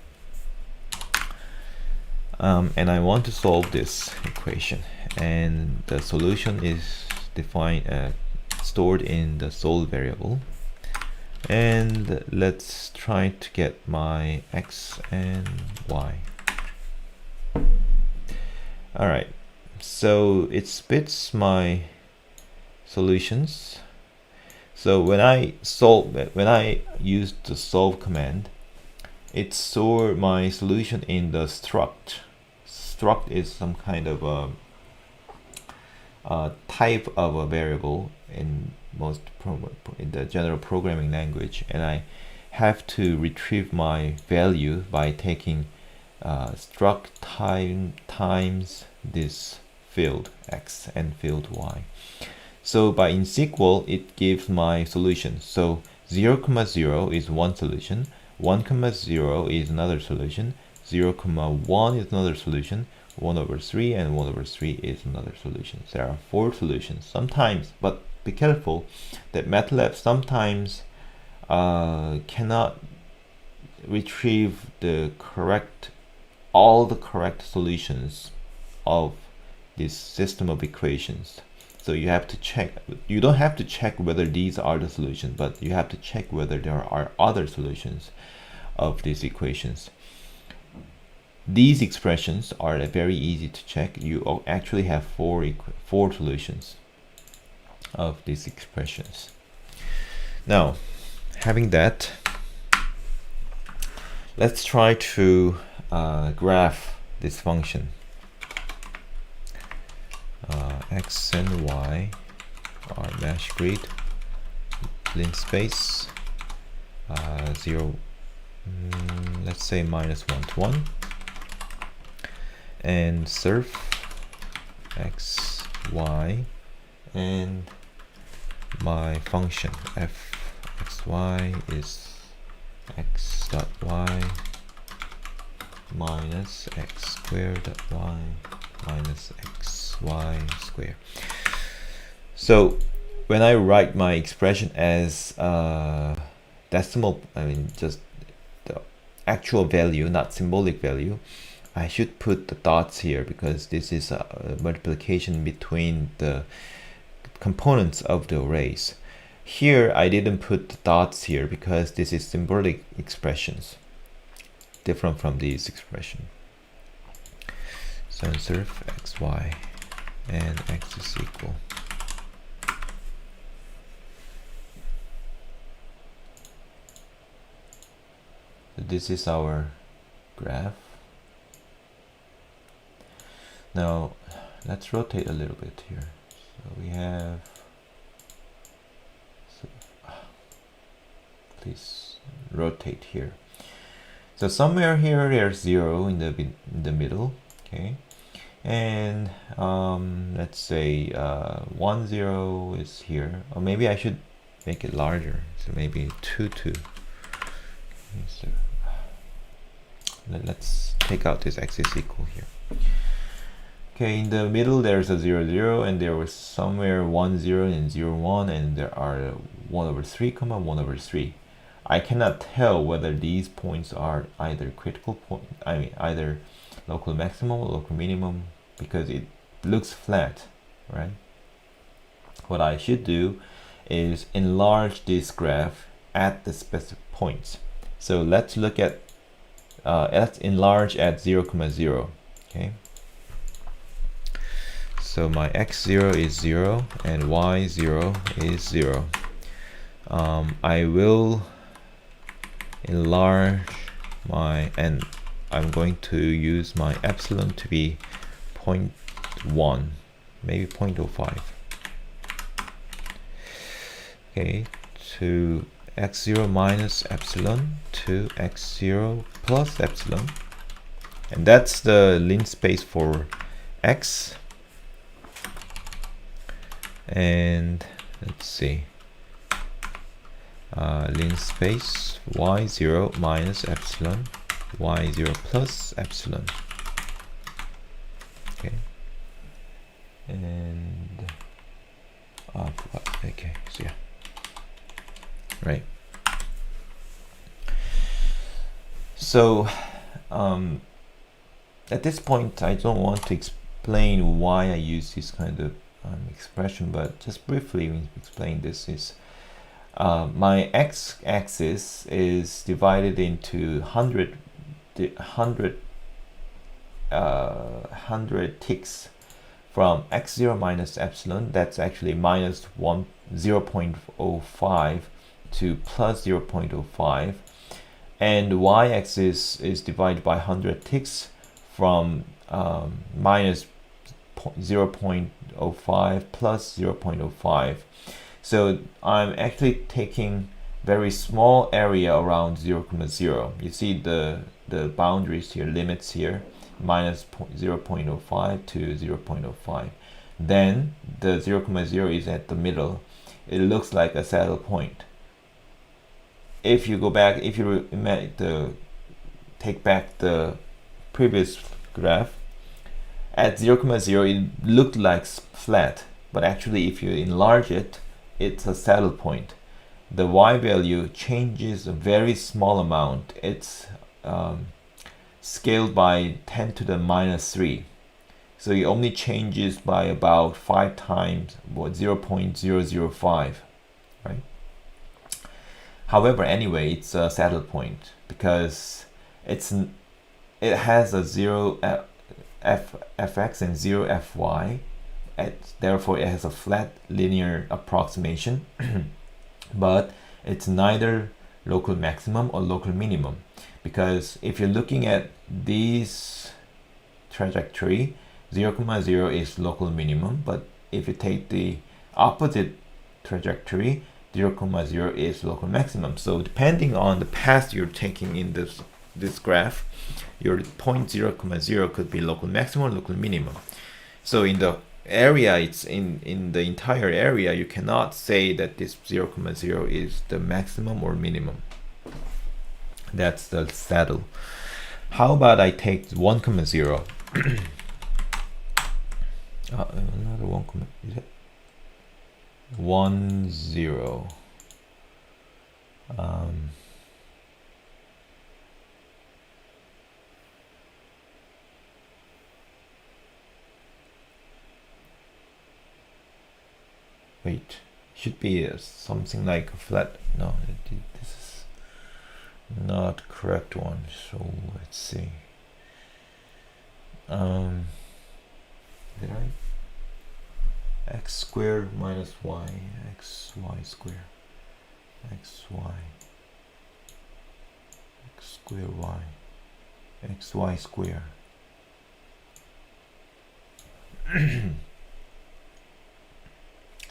[SPEAKER 1] And I want to solve this equation, and the solution is stored in the solve variable. And let's try to get my x and y. Alright, so it spits my solutions. So when I use the solve command, it stores my solution in the struct. Struct is some kind of a type of a variable in the general programming language, and I have to retrieve my value by taking struct times this field x and field y. So by in SQL it gives my solution. So 0, 0 is one solution, 1, 0 is another solution, 0, 1 is another solution, 1 over 3 and 1 over 3 is another solution. There are 4 solutions sometimes, but be careful that MATLAB sometimes cannot retrieve all the correct solutions of this system of equations. So you have to check. You don't have to check whether these are the solutions, but you have to check whether there are other solutions of these equations. these expressions are very easy to check. You actually have four solutions of these expressions. Now, having that, let's try to graph this function. X and Y are mesh grid, linspace 0, let's say -1 to 1, and surf x, y, and my function f x, y is x dot y minus x squared dot y minus x y squared. So when I write my expression as decimal, I mean just the actual value, not symbolic value, I should put the dots here because this is a multiplication between the components of the arrays. Here I didn't put the dots here because this is symbolic expressions, different from these expression. So surf x, y, and x is equal. So this is our graph. Now let's rotate a little bit here. So we have, please rotate here. So somewhere here there's 0 in the middle, okay, and let's say 1 0 is here, or maybe I should make it larger. So maybe 2 2. Okay, so let's take out this x is equal here. Okay, in the middle there's a 0 0, and there was somewhere 1 0 and 0 1, and there are 1 over 3 comma 1 over 3. I cannot tell whether these points are either critical point, I mean either local maximum or local minimum, because it looks flat, right? What I should do is enlarge this graph at the specific points. So let's look at let's enlarge at 0 comma 0. Okay. So my x0 is 0 and y0 is 0. I will enlarge my, and I'm going to use my epsilon to be 0.1, maybe 0.05. Okay, to x0 minus epsilon to x0 plus epsilon, and that's the linspace for x. And let's see, linspace y0 minus epsilon, y0 plus epsilon. Okay, and okay, so yeah, right. So at this point I don't want to explain why I use this kind of expression, but just briefly explain this is my x-axis is divided into 100 ticks from x0 minus epsilon, that's actually minus 0.05 to plus 0.05, and y-axis is divided by 100 ticks from minus 0.05 plus 0.05. So I'm actually taking very small area around 0, 0. You see the boundaries here, limits here, minus 0.05 to 0.05. Then the 0, 0 is at the middle. It looks like a saddle point. If you go back, if you take back the previous graph, at 0, 0 it looked like flat, but actually if you enlarge it, it's a saddle point. The y value changes a very small amount. It's scaled by 10 to the minus 3. So it only changes by about 5 times, what, 0.005, right? However, anyway, it's a saddle point because it's it has a 0 fx and 0 fy, therefore it has a flat linear approximation, but it's neither local maximum or local minimum, because if you're looking at these trajectory, 0, 0 is local minimum, but if you take the opposite trajectory, 0, 0 is local maximum. So depending on the path you're taking in this graph, your point 0, 0 could be local maximum or local minimum. So in the area, it's in the entire area, you cannot say that this 0, 0 is the maximum or minimum. That's the saddle. How about I take 1, 0? Another 1, is it? 1, 0. Wait, should be something like a flat. No, this is not correct one. So let's see. Did I? X squared minus y, xy squared, xy, x squared y, xy squared.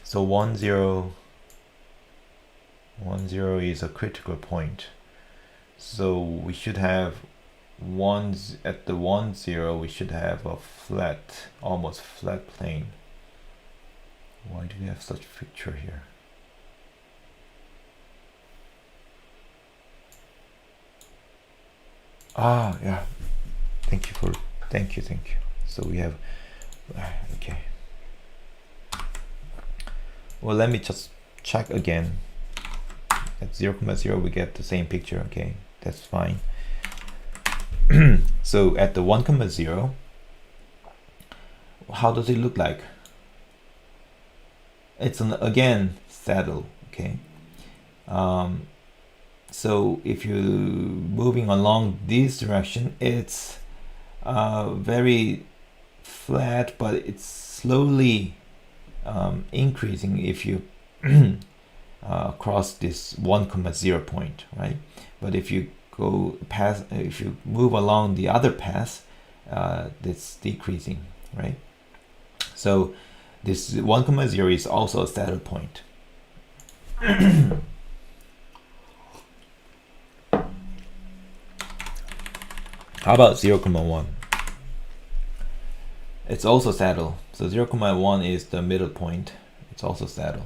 [SPEAKER 1] So 1, 0, 1, 0 is a critical point. So we should have at the 1, 0, we should have a flat, almost flat plane. Why do we have such picture here? Ah, yeah. Thank you. So we have, okay. Well, let me just check again. At 0, 0, we get the same picture. Okay, that's fine. So at the 1, 0, how does it look like? It's again saddle. Okay. So if you're moving along this direction, it's very flat, but it's slowly increasing if you cross this 1, 0 point, right? But if you go past, if you move along the other path, it's decreasing, right? So this 1, 0 is also a saddle point. How about 0, 1? It's also saddle. So 0, 1 is the middle point. It's also saddle.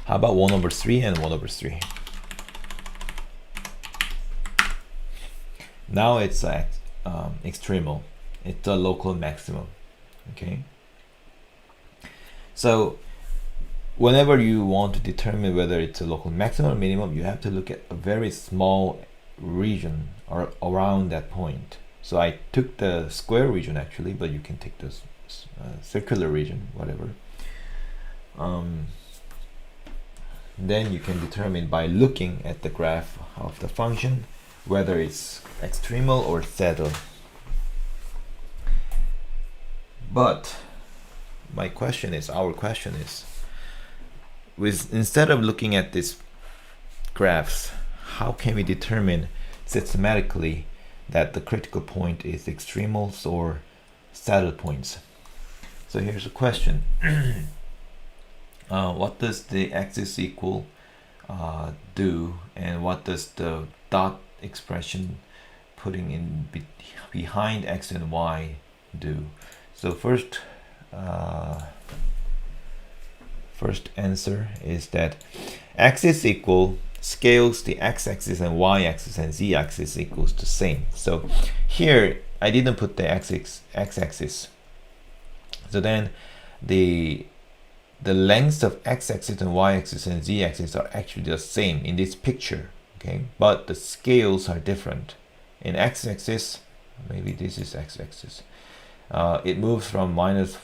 [SPEAKER 1] How about 1/3 and 1/3? Now it's extremal. It's a local maximum. Okay. So whenever you want to determine whether it's a local maximum or minimum, you have to look at a very small region or around that point. So I took the square region actually, but you can take the circular region, whatever. Then you can determine by looking at the graph of the function whether it's extremal or saddle. But our question is, instead of looking at these graphs, how can we determine systematically that the critical point is extremals or saddle points? So here's a question. What does the axis equal do, and what does the dot expression putting in behind x and y do? So first answer is that axis equal scales the x-axis and y-axis and z-axis equals the same. So here I didn't put the x-axis. So then the lengths of x-axis and y-axis and z-axis are actually the same in this picture, okay? But the scales are different. In x-axis, maybe this is x-axis, it moves from minus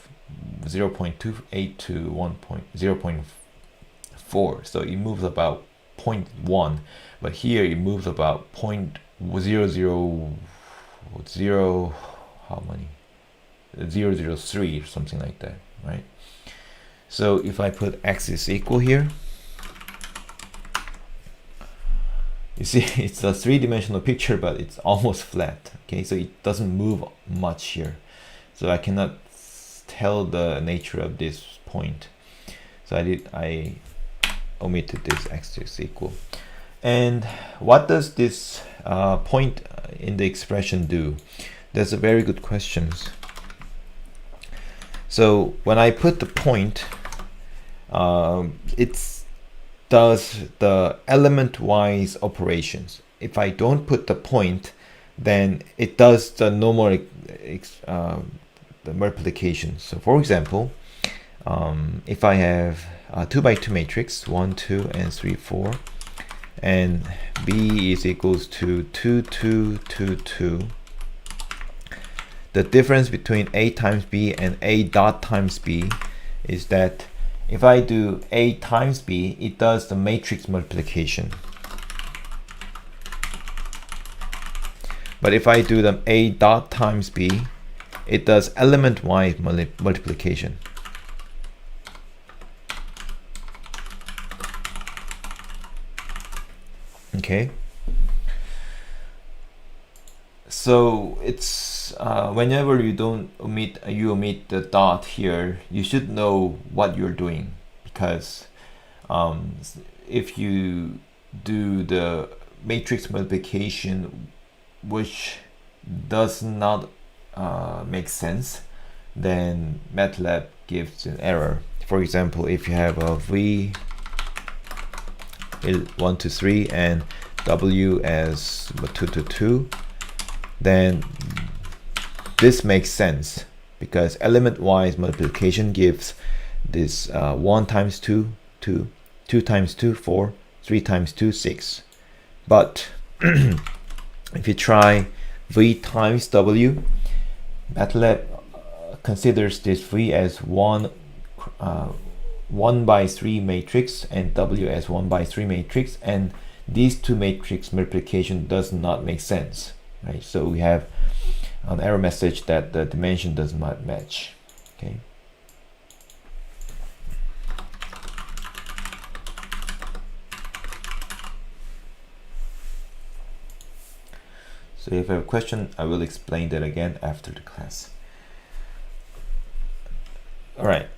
[SPEAKER 1] 0.28 to 0.4. So it moves about 0.1, but here it moves about 0.1 0, how many? 003 or something like that, right? So if I put x is equal here, you see it's a three-dimensional picture, but it's almost flat. Okay, so it doesn't move much here, so I cannot tell the nature of this point. So I omitted this x is equal. And what does this point in the expression do? That's a very good question. So when I put the point, it does the element-wise operations. If I don't put the point, then it does the normal the multiplication. So for example, if I have a 2 by 2 matrix, 1, 2, and 3, 4, and B is equals to 2, 2, 2, 2, the difference between A times B and A dot times B is that if I do A times B, it does the matrix multiplication. But if I do the A dot times B, it does element-wise multiplication. Okay. So it's whenever you omit the dot here, you should know what you're doing, because if you do the matrix multiplication which does not make sense, then MATLAB gives an error. For example, if you have a V 1 to 3 and W as 2 to 2, then this makes sense because element-wise multiplication gives this 1 times 2, 2, 2 times 2, 4, 3 times 2, 6. But if you try V times W, MATLAB considers this V as 1 by 3 matrix and W as 1 by 3 matrix, and these two matrix multiplication does not make sense, right? So we have an error message that the dimension does not match. Okay. So if you have a question, I will explain that again after the class. All right.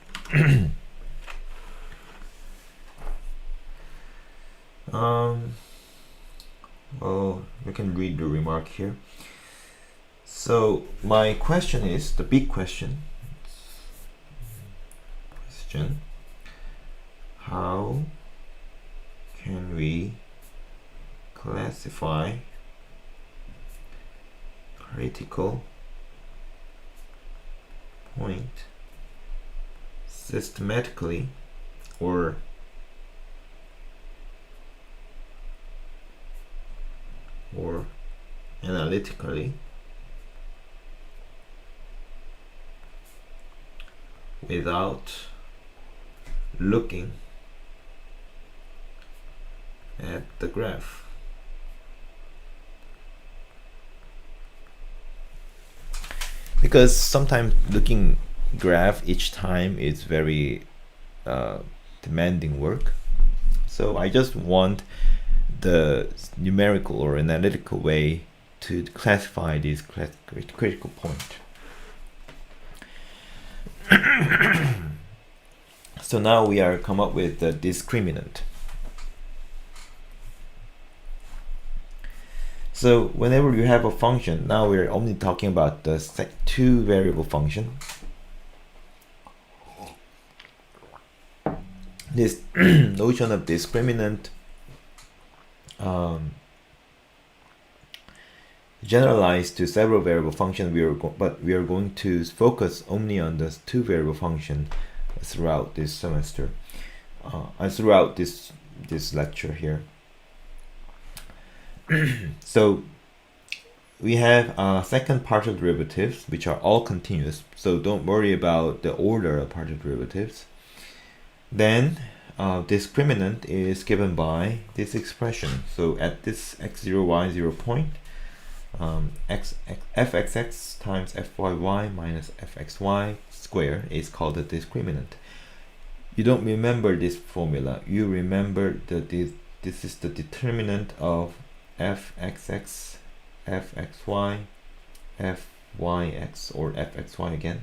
[SPEAKER 1] Well, we can read the remark here. So my question is, the big question, how can we classify critical point systematically or analytically without looking at the graph? Because sometimes looking graph each time is very demanding work. So I just want the numerical or analytical way to classify this critical point. So now we are come up with the discriminant. So whenever you have a function, now we're only talking about the two variable function. This notion of discriminant generalized to several variable functions, but we are going to focus only on the two variable function throughout this semester, throughout this lecture here. So we have second partial derivatives, which are all continuous, so don't worry about the order of partial derivatives. Then discriminant is given by this expression. So at this x0, y0 point, fxx times fyy minus fxy square is called the discriminant. You don't remember this formula. You remember that this is the determinant of fxx, fxy, fyx, or fxy again,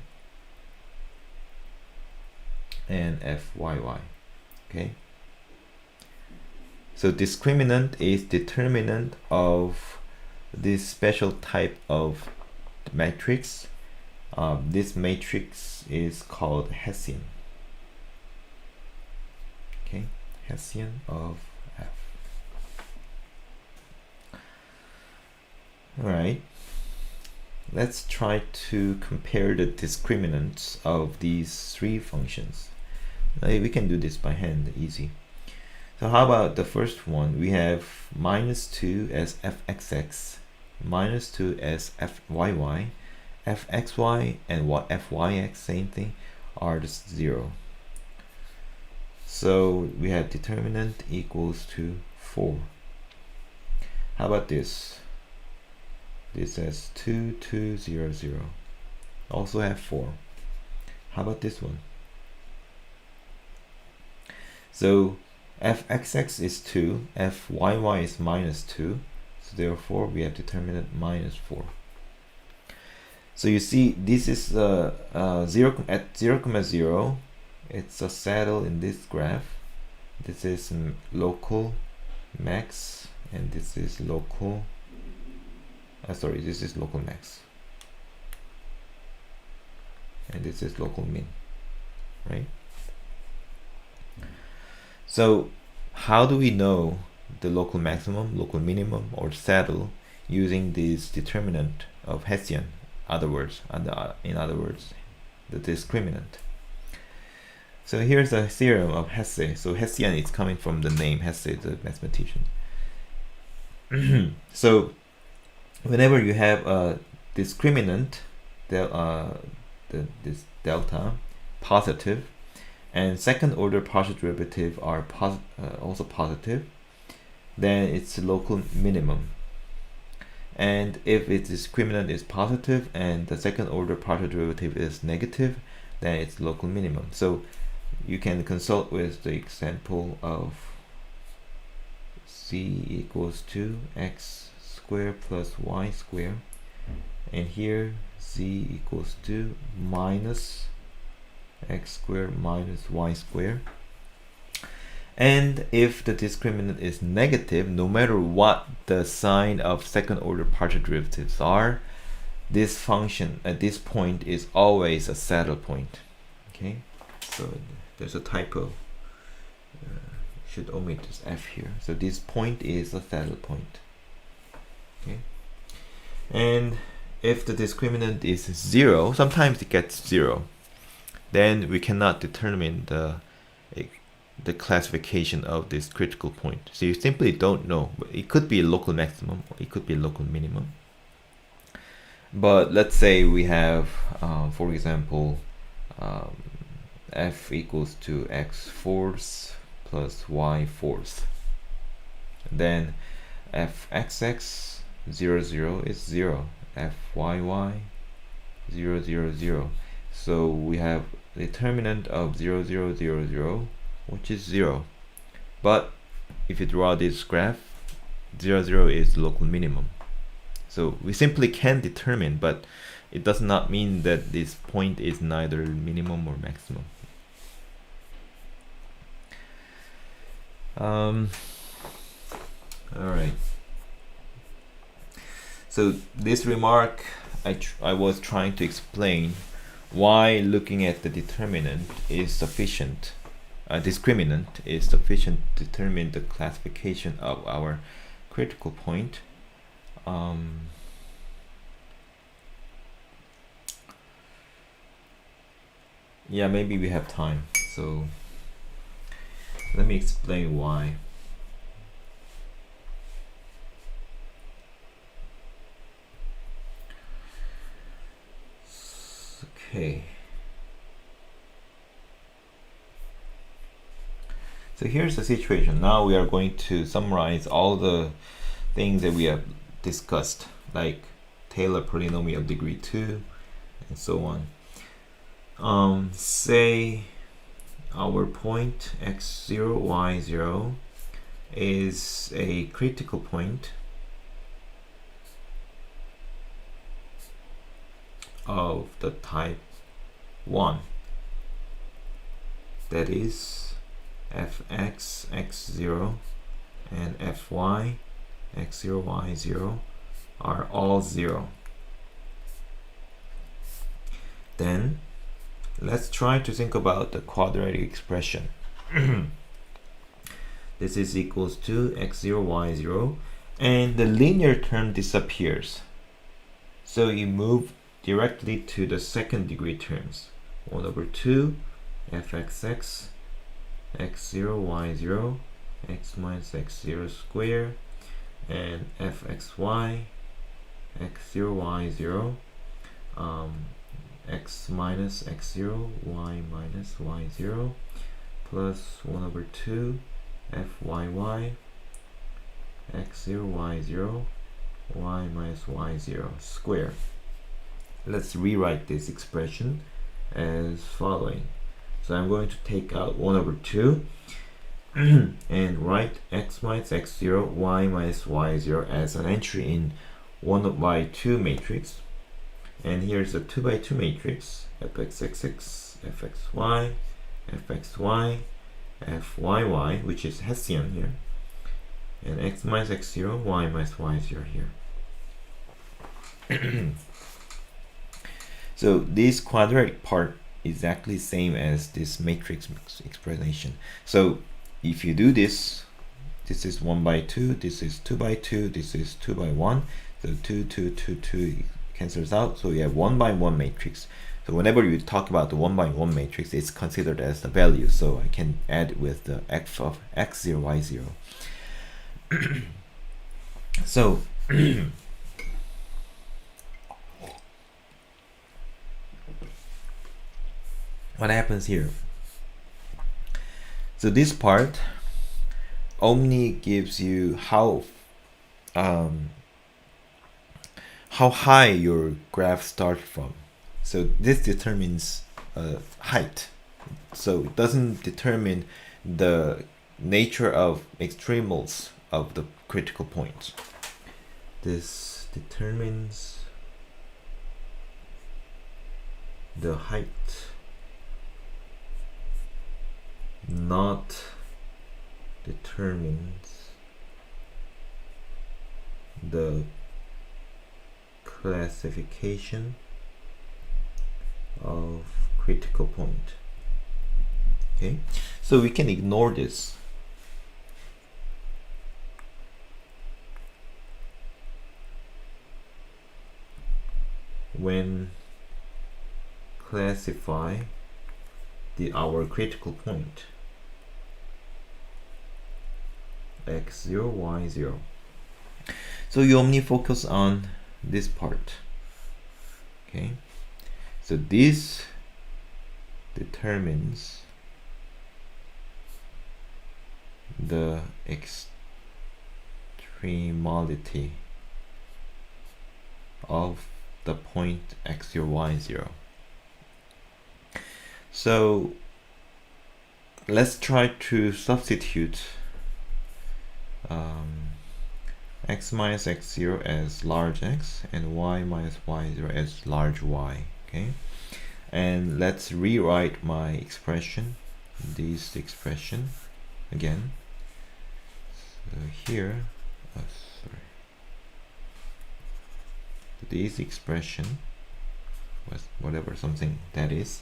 [SPEAKER 1] and fyy. Okay. So discriminant is determinant of this special type of matrix. This matrix is called Hessian. Okay, Hessian of F. Alright, let's try to compare the discriminants of these three functions. We can do this by hand, easy. So how about the first one? We have minus 2 as fxx, minus 2 as fyy, fxy and what fyx, same thing, are the 0. So we have determinant equals to 4. How about this? This has 2, 2, 0, 0. Also have 4. How about this one? So fxx is 2, fyy is minus 2, so therefore we have determinant minus 4. So you see, this is 0 at 0, 0, it's a saddle in this graph. This is local max, and this is local, this is local max, and this is local min, right? So how do we know the local maximum, local minimum, or saddle using this determinant of Hessian? In other words, the discriminant. So here's a theorem of Hesse. So Hessian is coming from the name Hesse, the mathematician. So whenever you have a discriminant, this delta positive, and second order partial derivative are also positive, then it's local minimum. And if its discriminant is positive and the second order partial derivative is negative, then it's local minimum. So you can consult with the example of c equals to x squared plus y squared, and here z equals to minus x squared minus y squared. And if the discriminant is negative, no matter what the sign of second order partial derivatives are, this function at this point is always a saddle point. Okay, so there's a typo, should omit this f here. So this point is a saddle point. Okay, and if the discriminant is 0, sometimes it gets 0, then we cannot determine the classification of this critical point. So you simply don't know. It could be a local maximum, or it could be a local minimum. But let's say we have, for example, f equals to x fourths plus y fourths. Then fxx 0, 0 is 0, fyy 0, 0, 0. So we have determinant of 0, 0, 0, 0, which is 0. But if you draw this graph, 0, 0 is local minimum. So we simply can determine, but it does not mean that this point is neither minimum or maximum. Alright. So this remark, I was trying to explain why looking at the determinant is sufficient, discriminant is sufficient to determine the classification of our critical point. Yeah, maybe we have time, so let me explain why. Okay. So here's the situation. Now we are going to summarize all the things that we have discussed like Taylor polynomial degree 2 and so on. Say our point x0, y0 is a critical point of the type 1, that is fx x0 and fy x0 y0 are all 0. Then let's try to think about the quadratic expression. This is equals to x0 y0, and the linear term disappears, so you move directly to the second degree terms. 1 over 2 fxx x0 y0 x minus x0 square, and fxy x0 y0 x minus x0 y minus y0 plus 1 over 2 fyy x0 y0 y minus y0 square. Let's rewrite this expression as following. So I'm going to take out 1 over 2 and write x minus x0 y minus y0 as an entry in 1 by 2 matrix. And here's a 2 by 2 matrix: fxxx, fxy, fxy, fyy, which is Hessian here, and x minus x0, y minus y0 here. So this quadratic part is exactly same as this matrix explanation. So if you do this, this is 1 by 2, this is 2 by 2, this is 2 by 1, so 2, 2, 2, 2 cancels out, so you have 1 by 1 matrix. So whenever you talk about the 1 by 1 matrix, it's considered as the value, so I can add it with the f of x0 y0. So what happens here? So this part only gives you how high your graph starts from. So this determines height. So it doesn't determine the nature of extremals of the critical point. This determines the height, not determines the classification of critical point. Okay, so we can ignore this. When classify our critical point x0 y0. So you only focus on this part. Okay, so this determines the extremality of the point x0 y0. So let's try to substitute x minus x0 as large X and y minus y0 as large Y. Okay, and let's rewrite my expression, this expression again. So here, this expression was whatever something that is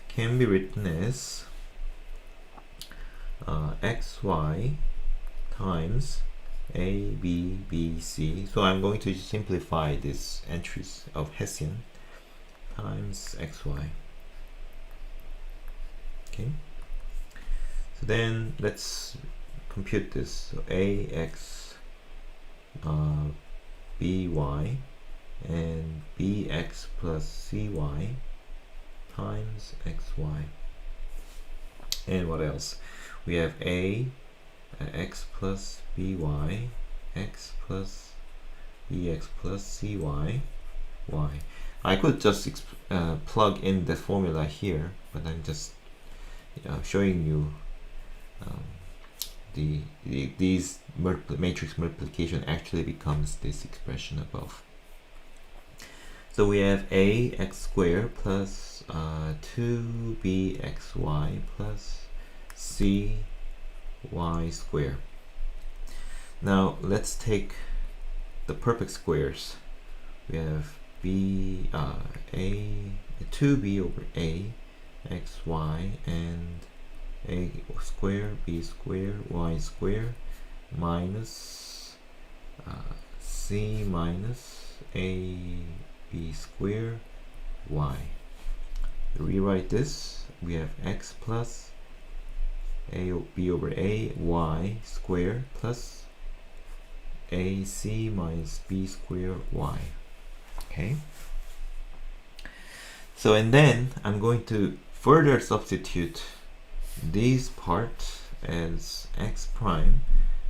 [SPEAKER 1] can be written as xy times a, b, b, c. So I'm going to simplify these entries of Hessian times xy. Okay, so then let's compute this. So ax by and bx plus cy times xy. And what else? We have a x plus by, x plus bx plus cy y. I could just plug in the formula here, but I'm just showing you these matrix multiplication actually becomes this expression above. So we have ax squared plus 2bxy plus cy squared. Now let's take the perfect squares. We have b a 2b over a xy and a square b square y square minus c minus a b square y. Rewrite this. We have x plus a b over a y square plus ac minus b square y. Okay. So and then I'm going to further substitute this part as x prime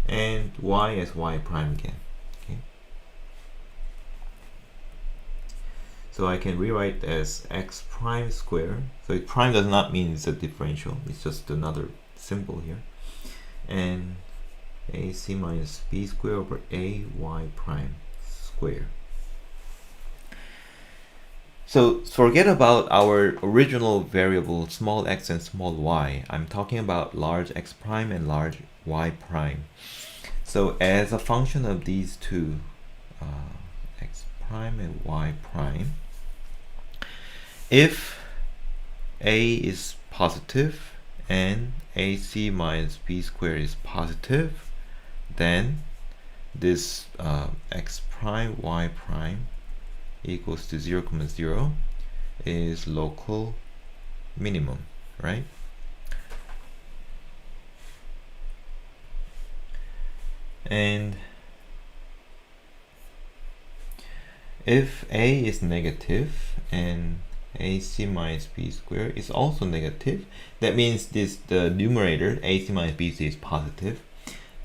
[SPEAKER 1] and y as y prime again. Okay. So I can rewrite as x prime square. So prime does not mean it's a differential. It's just another symbol here. And ac minus b square over a y prime square. So forget about our original variable small x and small y. I'm talking about large x prime and large y prime. So as a function of these two, x prime and y prime, if a is positive and ac minus b squared is positive, then this x prime y prime equals to 0, 0 is local minimum, right? And if a is negative and ac minus b squared is also negative, that means the numerator ac minus b is positive,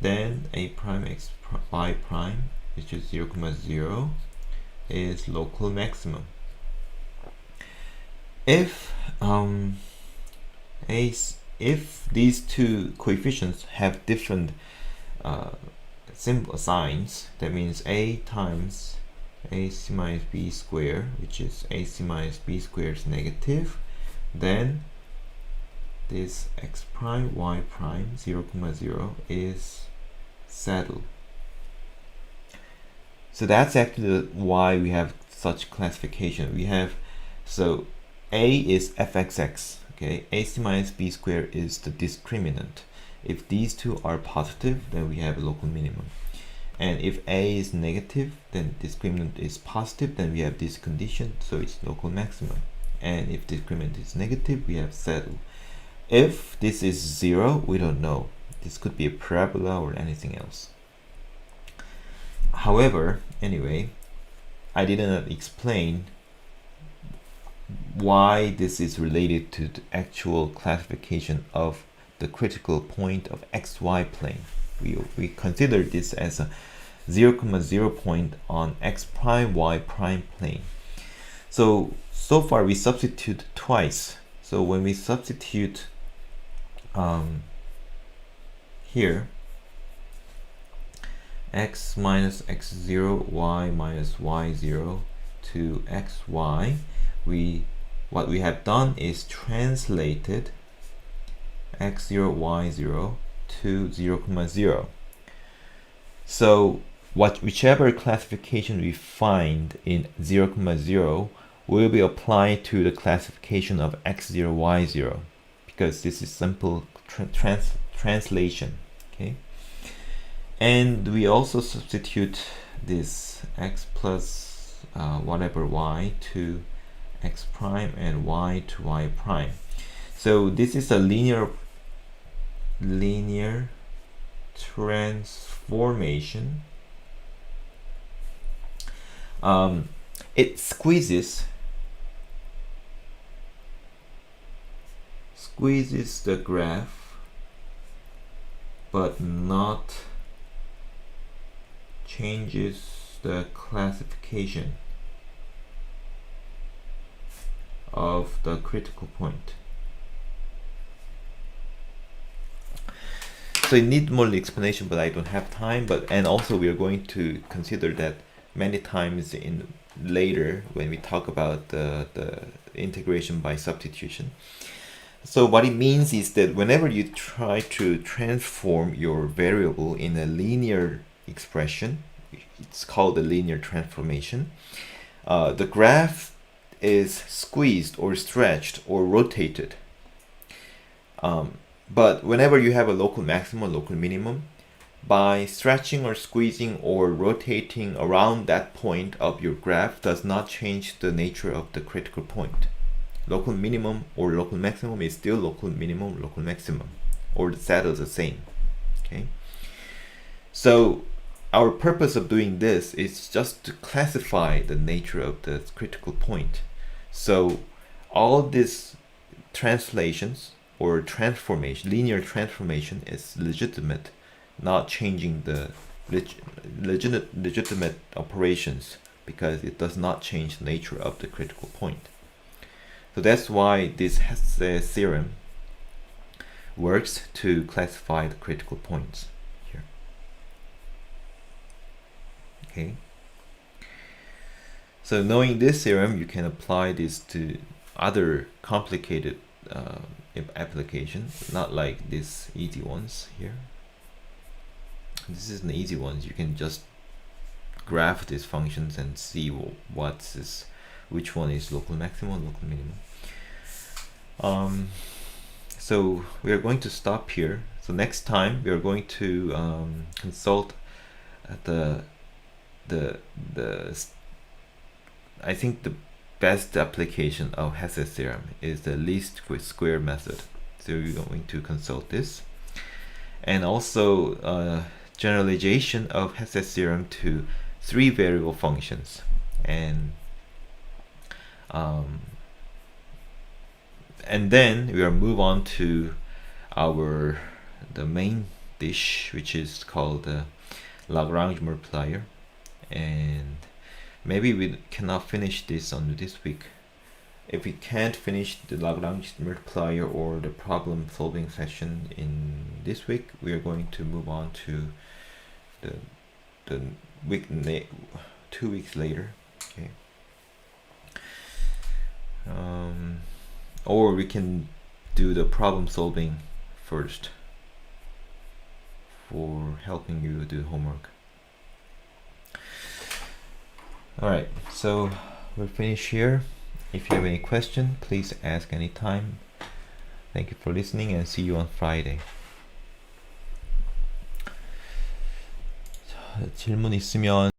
[SPEAKER 1] then a prime x y prime, which is 0, 0 is local maximum. If if these two coefficients have different symbol signs, that means a times ac minus b squared, which is ac minus b squared is negative, then this x prime y prime 0, 0 is saddle. So that's actually why we have such classification. We have, so a is fxx, okay, ac minus b squared is the discriminant. If these two are positive, then we have a local minimum. And if a is negative, then discriminant is positive, then we have this condition, so it's local maximum. And if discriminant is negative, we have saddle. If this is 0, we don't know. This could be a parabola or anything else. However, anyway, I didn't explain why this is related to the actual classification of the critical point of xy plane. We consider this as a 0, 0 point on x prime y prime plane. So far we substitute twice. So when we substitute here, x minus x0, y minus y0 to xy, what we have done is translated x0, y0 to 0, 0. So whichever classification we find in 0, 0 will be applied to the classification of x0, y0, because this is simple translation. Okay. And we also substitute this x plus whatever y to x prime and y to y prime. So this is a linear transformation. It squeezes the graph, but not changes the classification of the critical point. So it needs more explanation, but I don't have time. And also we are going to consider that many times in later when we talk about the integration by substitution. So what it means is that whenever you try to transform your variable in a linear expression, it's called a linear transformation, the graph is squeezed or stretched or rotated. But whenever you have a local maximum, local minimum, by stretching or squeezing or rotating around that point of your graph does not change the nature of the critical point. Local minimum or local maximum is still local minimum, local maximum, or the set is the same. Okay. So our purpose of doing this is just to classify the nature of the critical point. So all these translations or transformation, linear transformation is legitimate, not changing the legitimate operations, because it does not change the nature of the critical point. So that's why this Hesse theorem works to classify the critical points here. Okay. So knowing this theorem, you can apply this to other complicated applications, not like these easy ones here. This is an easy one. You can just graph these functions and see which one is local maximum, local minimum. So we are going to stop here. So next time we are going to consult I think the best application of Hesse theorem is the least square method. So we're going to consult this, and also generalization of Hesse theorem to 3 variable functions, and then we will move on to the main dish, which is called the Lagrange multiplier. And maybe we cannot finish this on this week. If we can't finish the Lagrange multiplier or the problem solving session in this week, we are going to move on to the week 2 weeks later. Okay. Or we can do the problem solving first for helping you do homework. Alright, so we'll finish here. If you have any question, please ask anytime. Thank you for listening, and see you on Friday. 질문 있으면